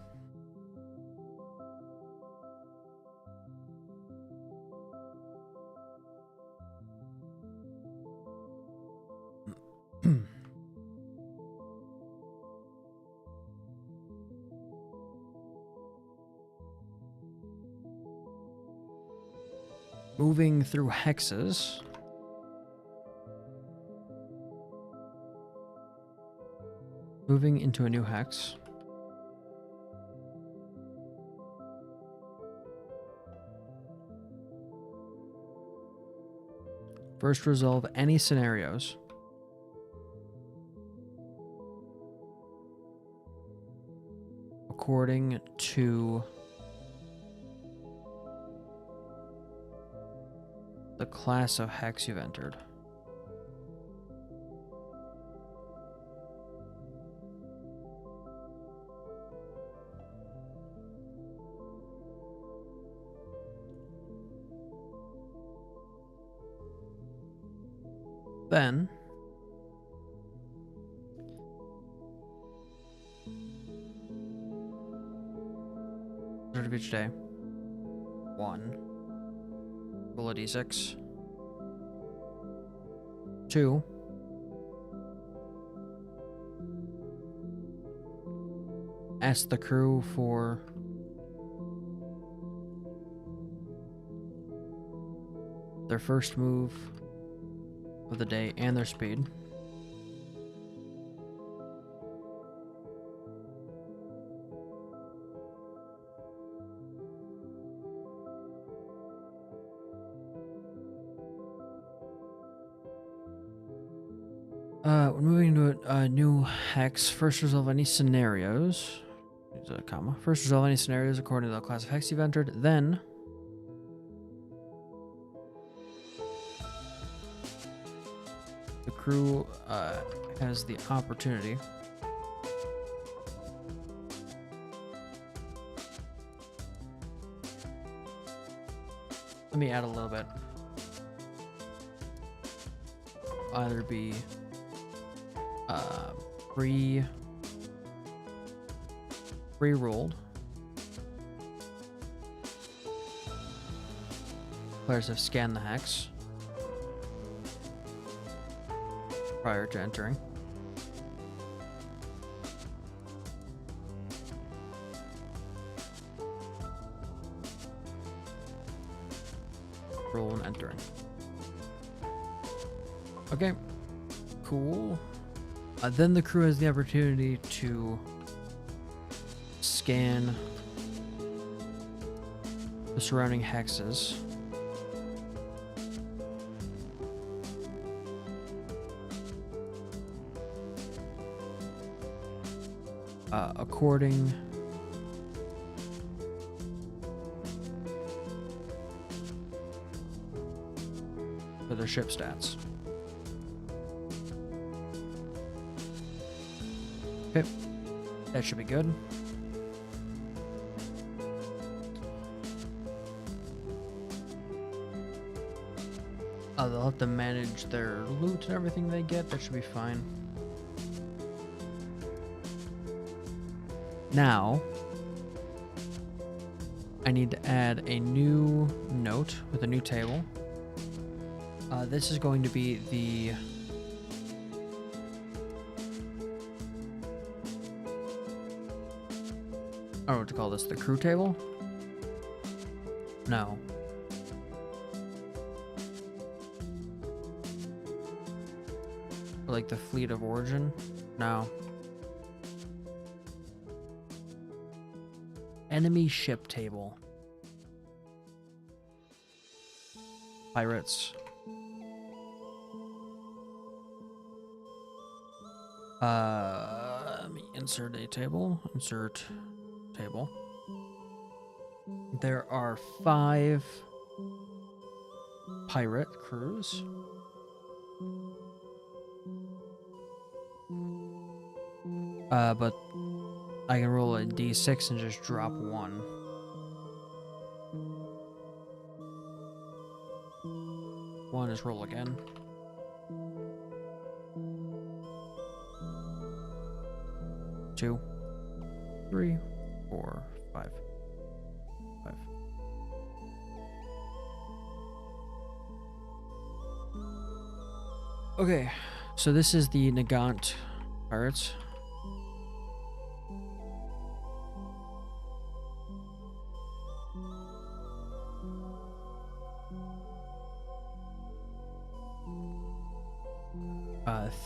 Moving through hexes. Moving into a new hex. First, resolve any scenarios. According to the class of hex you've entered. Then, start of each day. 1. Roll a d6. 2. Ask the crew for their first move of the day and their speed. We're moving into a new hex. First, resolve any scenarios. Use a comma. First, resolve any scenarios according to the class of hex you've entered. Then, the crew has the opportunity let me add a little bit. Either be pre-rolled. Players have scanned the hex prior to entering. Roll and entering. Okay, cool. Then the crew has the opportunity to scan the surrounding hexes. According to their ship stats. Okay, that should be good. They'll have to manage their loot and everything they get. That should be fine. Now, I need to add a new note with a new table. This is going to be the I don't know what to call this, the crew table? No. Like the fleet of origin? No. Enemy ship table. Pirates. Let me insert a table. Insert table. There are 5 pirate crews. But I can roll a d6 and just drop 1. One is roll again. Two, 3, 4, 5. 5. Okay, so this is the Nagant pirates.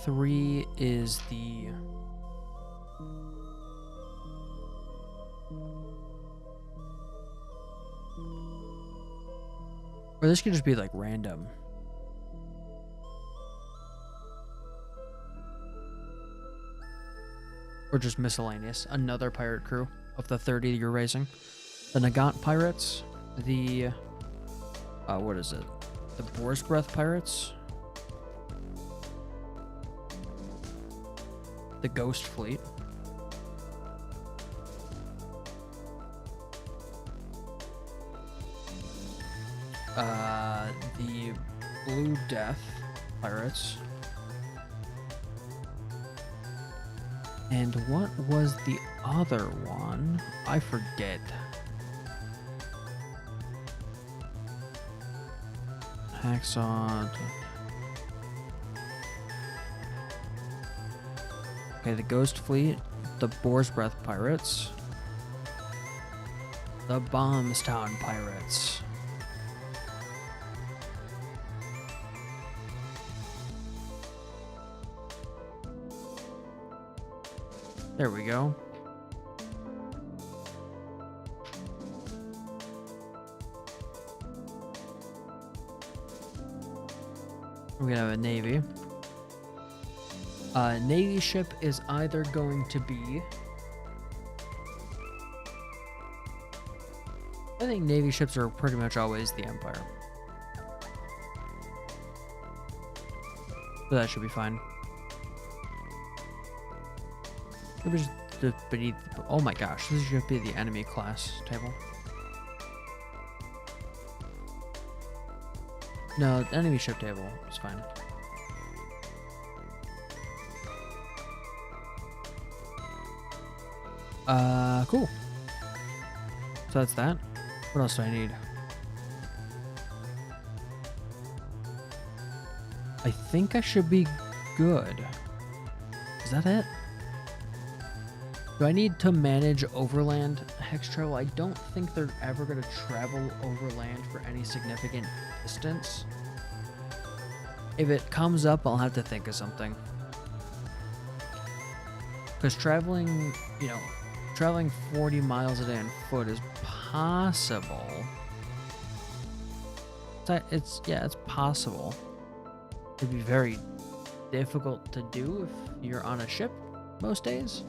Three is the or this could just be like random. Or just miscellaneous. Another pirate crew of the 30 you're raising. The Nagant pirates, the what is it? The Borg pirates. The Ghost Fleet. The Blue Death pirates. And what was the other one? I forget. Hacksaw. Okay, the Ghost Fleet, the Boar's Breath Pirates, the Bombstown Pirates. There we go. We're gonna have a Navy. Navy ship is either going to be... I think Navy ships are pretty much always the Empire. So that should be fine. Maybe just beneath... Oh my gosh, this should be the enemy class table. No, enemy ship table is fine. Cool. So that's that. What else do I need? I think I should be good. Is that it? Do I need to manage overland hex travel? I don't think they're ever going to travel overland for any significant distance. If it comes up, I'll have to think of something. Because traveling, you know, traveling 40 miles a day on foot is possible. It's possible. It'd be very difficult to do if you're on a ship most days.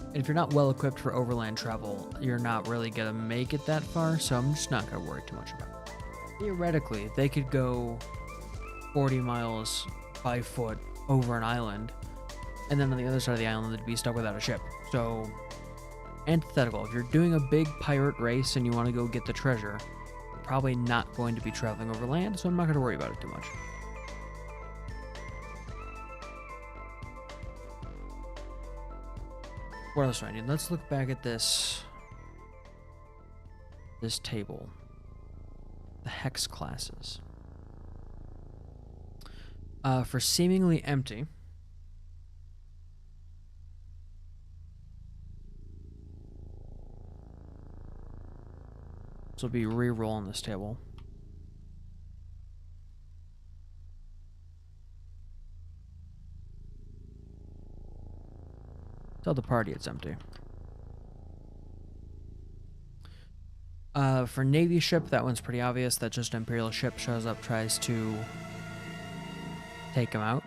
And if you're not well equipped for overland travel, you're not really gonna make it that far, so I'm just not gonna worry too much about it. Theoretically, they could go 40 miles by foot over an island, and then on the other side of the island they'd be stuck without a ship. So, antithetical, if you're doing a big pirate race and you want to go get the treasure, you're probably not going to be traveling over land, so I'm not going to worry about it too much. What else do I need? Let's look back at this table. The hex classes. For seemingly empty, this will be re-rolling this table. Tell the party it's empty. For Navy ship, that one's pretty obvious. That just Imperial ship shows up, tries to take him out.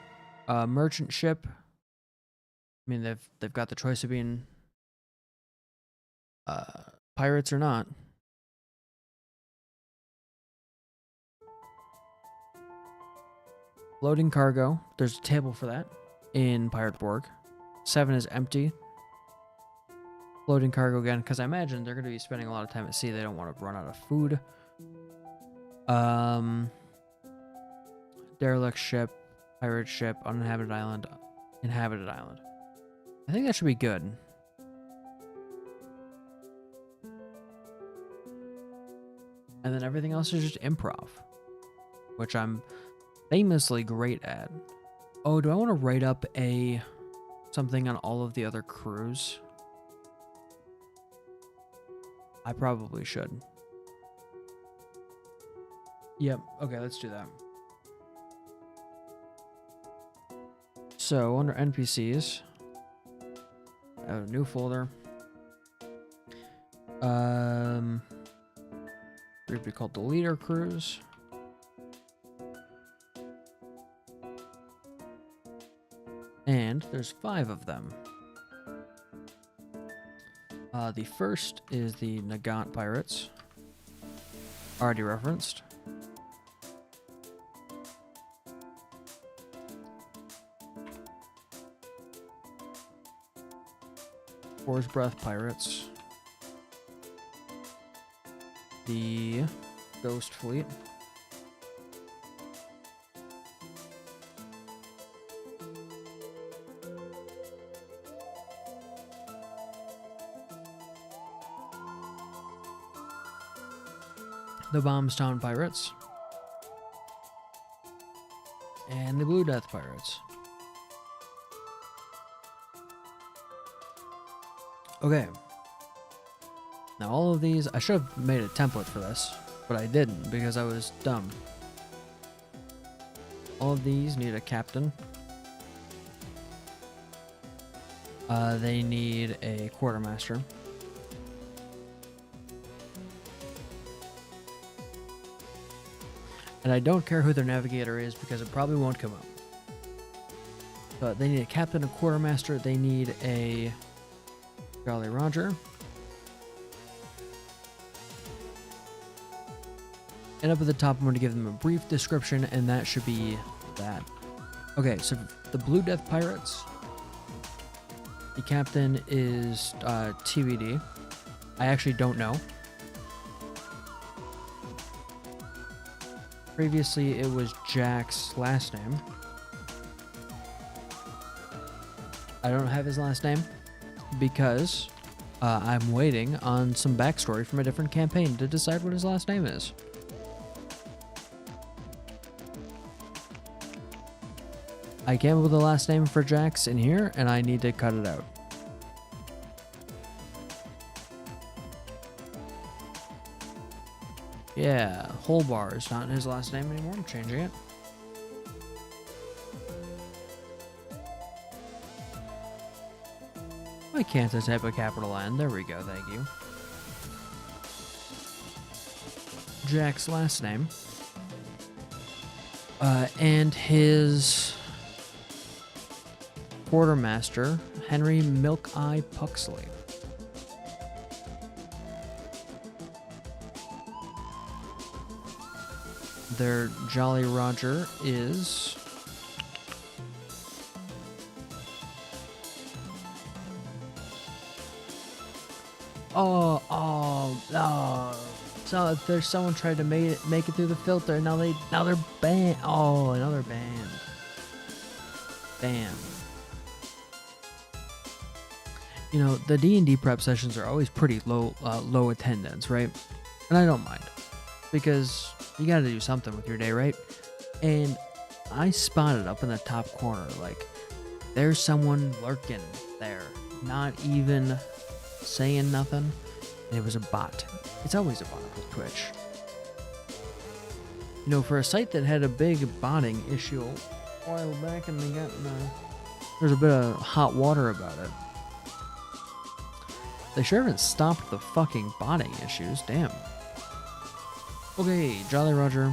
Merchant ship. I mean, they've got the choice of being pirates or not. Loading cargo. There's a table for that in Pirate Borg. 7 is empty. Loading cargo again, because I imagine they're going to be spending a lot of time at sea. They don't want to run out of food. Derelict ship, pirate ship, uninhabited island, inhabited island. I think that should be good. And then everything else is just improv, which I'm famously great at. Oh, do I want to write up something on all of the other crews? I probably should. Yep, okay, let's do that. So, under NPCs, I have a new folder. Group be called the leader crews. And there's 5 of them. The first is the Nagant Pirates, already referenced. Bor's Breath Pirates. The Ghost Fleet. The Bombstown Pirates. And the Blue Death Pirates. Okay. Now all of these, I should have made a template for this, but I didn't because I was dumb. All of these need a captain. They need a quartermaster. And I don't care who their navigator is because it probably won't come up. But they need a captain, a quartermaster. They need a Jolly Roger. And up at the top, I'm going to give them a brief description, and that should be that. Okay, so the Blue Death Pirates. The captain is TBD. I actually don't know. Previously, it was Jack's last name. I don't have his last name because I'm waiting on some backstory from a different campaign to decide what his last name is. I came up with the last name for Jack's in here, and I need to cut it out. Yeah, Holbar is not his last name anymore. I'm changing it. Why can't I type a capital N? There we go, thank you. Jack's last name. And his quartermaster, Henry Milk Eye Puxley. Their Jolly Roger is so there's someone tried to make it through the filter, and now they're banned. Oh, another banned. Damn. You know, the D&D prep sessions are always pretty low attendance, right? And I don't mind, because you gotta do something with your day, right? And I spotted up in the top corner, like, there's someone lurking there, not even saying nothing. And it was a bot. It's always a bot with Twitch. You know, for a site that had a big botting issue a while back, and there's a bit of hot water about it. They sure haven't stopped the fucking botting issues. Damn. Okay, Jolly Roger.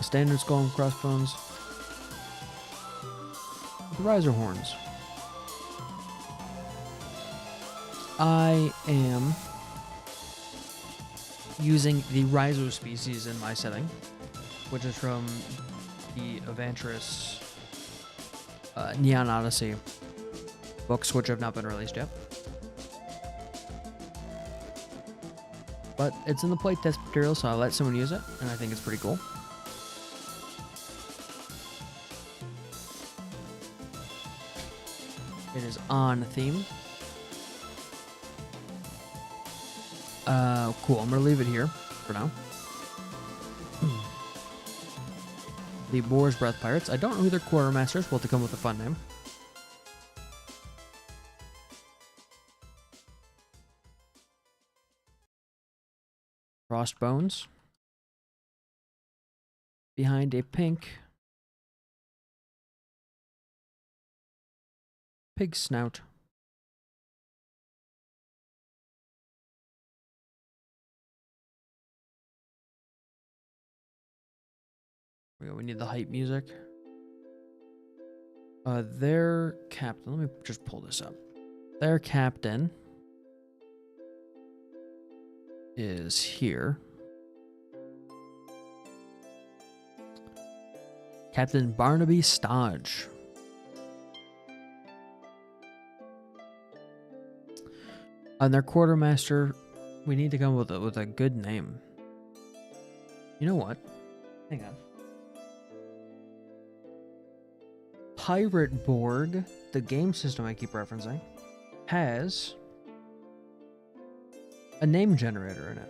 Standard skull and crossbones. The riser horns. I am using the riser species in my setting, which is from the Avantris Neon Odyssey books, which have not been released yet. But it's in the playtest material, so I let someone use it, and I think it's pretty cool. It is on theme. Cool. I'm gonna leave it here for now. The Boar's Breath Pirates. I don't know who their quartermasters. We'll have to come up with a fun name. Crossbones. Behind a pink pig snout. We need the hype music. Their captain. Let me just pull this up. Their captain is here. Captain Barnaby Stodge. And their quartermaster, we need to come with a good name. You know what? Hang on. Pirate Borg, the game system I keep referencing, has a name generator in it.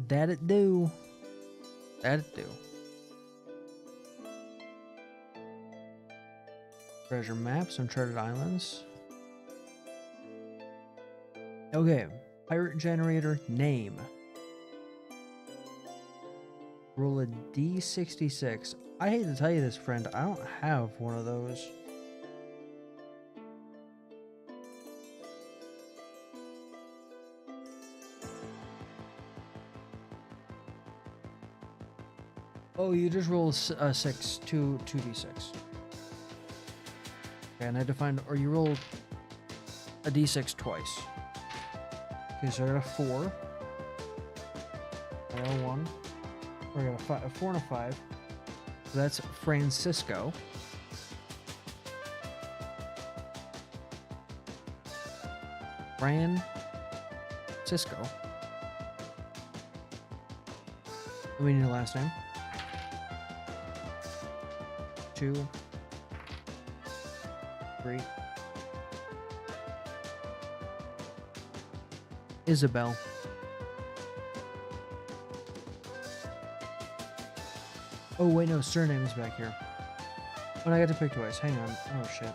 That it do. That it do. Treasure maps, Uncharted Islands. Okay, pirate generator name. Roll a D66. I hate to tell you this, friend. I don't have one of those. Oh, you just roll a 6, 2d6. Okay, and I defined, or you roll a d6 twice. Okay, so I got a 4. I got a 1. I got a 4 and a 5. So that's Francisco. Francisco. And we need a last name. 2, 3. Isabel. Oh wait, no, surname is back here. When I got to pick twice. Hang on. Oh shit.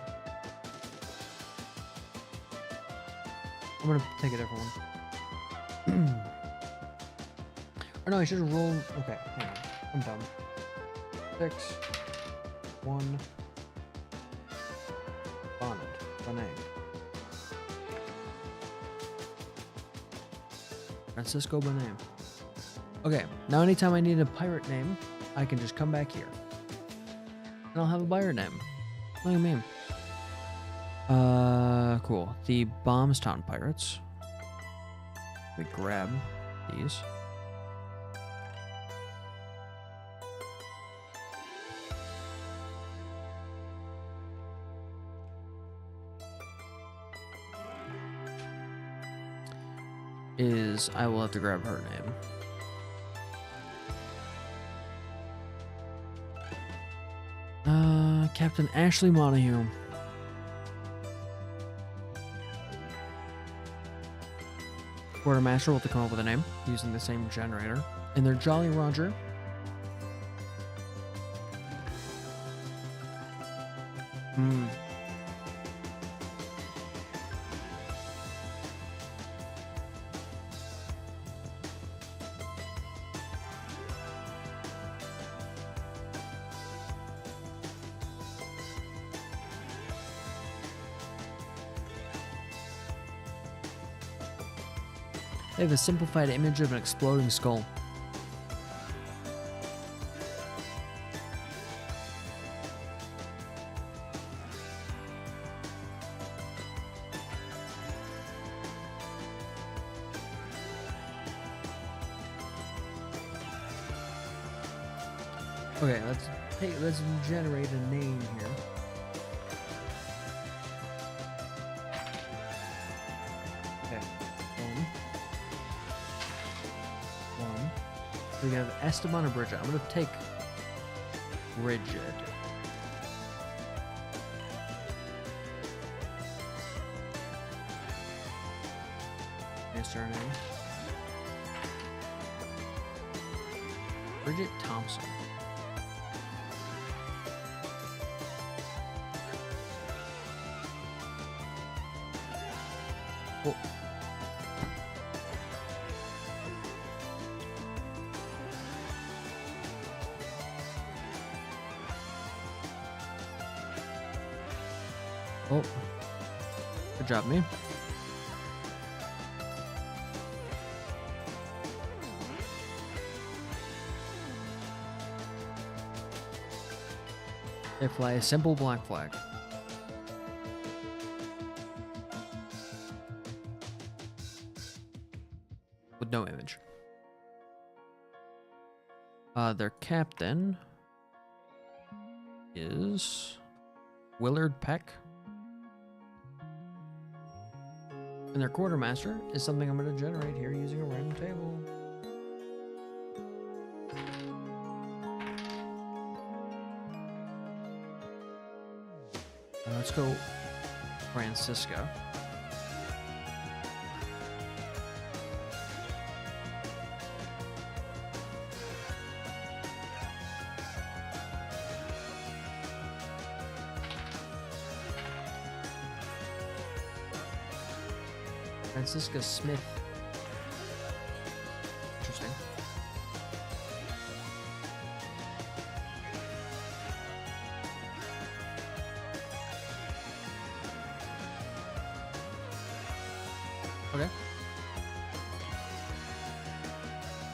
I'm gonna take a different one. Or no, I should roll. Okay, hang on. I'm dumb. 6, 1. Bonnet. Bonnet. Francisco Bonnet. Okay, now anytime I need a pirate name, I can just come back here. And I'll have a pirate name. Look at me. Cool. The Bombstown Pirates. We grab these. I will have to grab her name. Captain Ashley Montague. Quartermaster will have to come up with a name using the same generator. And they're Jolly Roger. They have a simplified image of an exploding skull. Okay, let's generate a name here. Okay, one. We have Esteban or Bridget. I'm gonna take Bridget. Nice surname. Bridget Thompson. Well, oh, good job, me. They fly a simple black flag. With no image. Their captain is Willard Peck. And their quartermaster is something I'm going to generate here using a random table. Let's go Francisca. Francisca Smith. Interesting. Okay.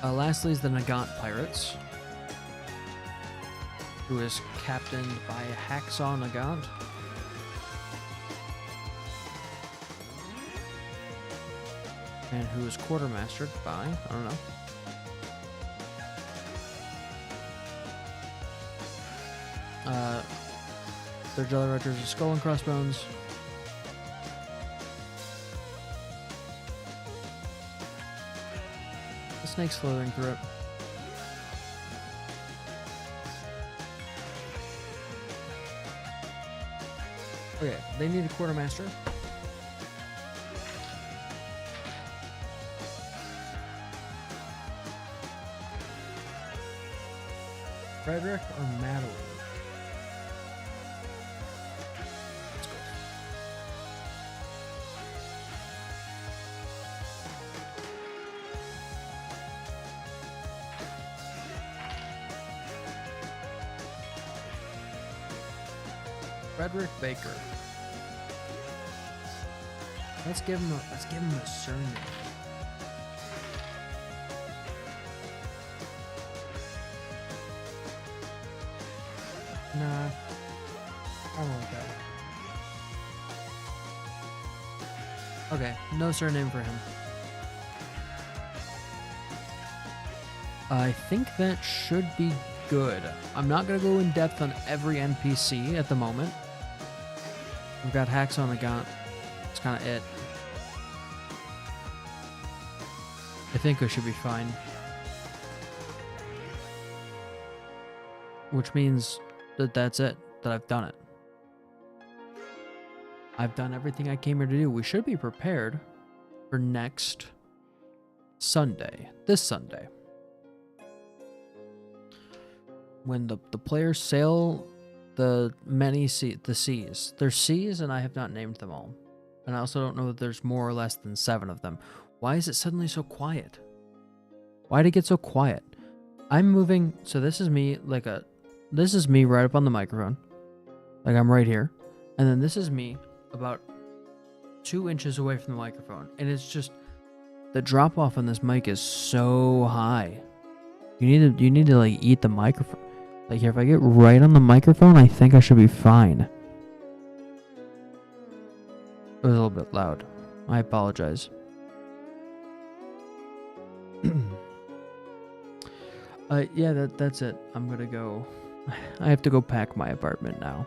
Lastly is the Nagant Pirates, who is captained by Hacksaw Nagant. And who is quartermastered by, I don't know. Their Jolly Rogers is Skull and Crossbones. The snake's slithering through it. Okay, they need a quartermaster. Frederick or Madeline? Let's go. Frederick Baker. Let's give him a surname. Nah, I don't like that. Okay, no surname for him. I think that should be good. I'm not going to go in depth on every NPC at the moment. We've got Hacksaw Nagant. That's kind of it. I think we should be fine. Which means that's it, that I've done it. I've done everything I came here to do. We should be prepared for next Sunday, this Sunday, when the players sail the seas. There's seas, and I have not named them all. And I also don't know that there's more or less than 7 of them. Why is it suddenly so quiet? Why did it get so quiet? I'm moving, so this is me this is me right up on the microphone. Like I'm right here. And then this is me about 2 inches away from the microphone. And it's just, The drop off on this mic is so high. You need to like eat the microphone. Like here, if I get right on the microphone, I think I should be fine. It was a little bit loud. I apologize. Yeah, that's it. I'm gonna go. I have to go pack my apartment now.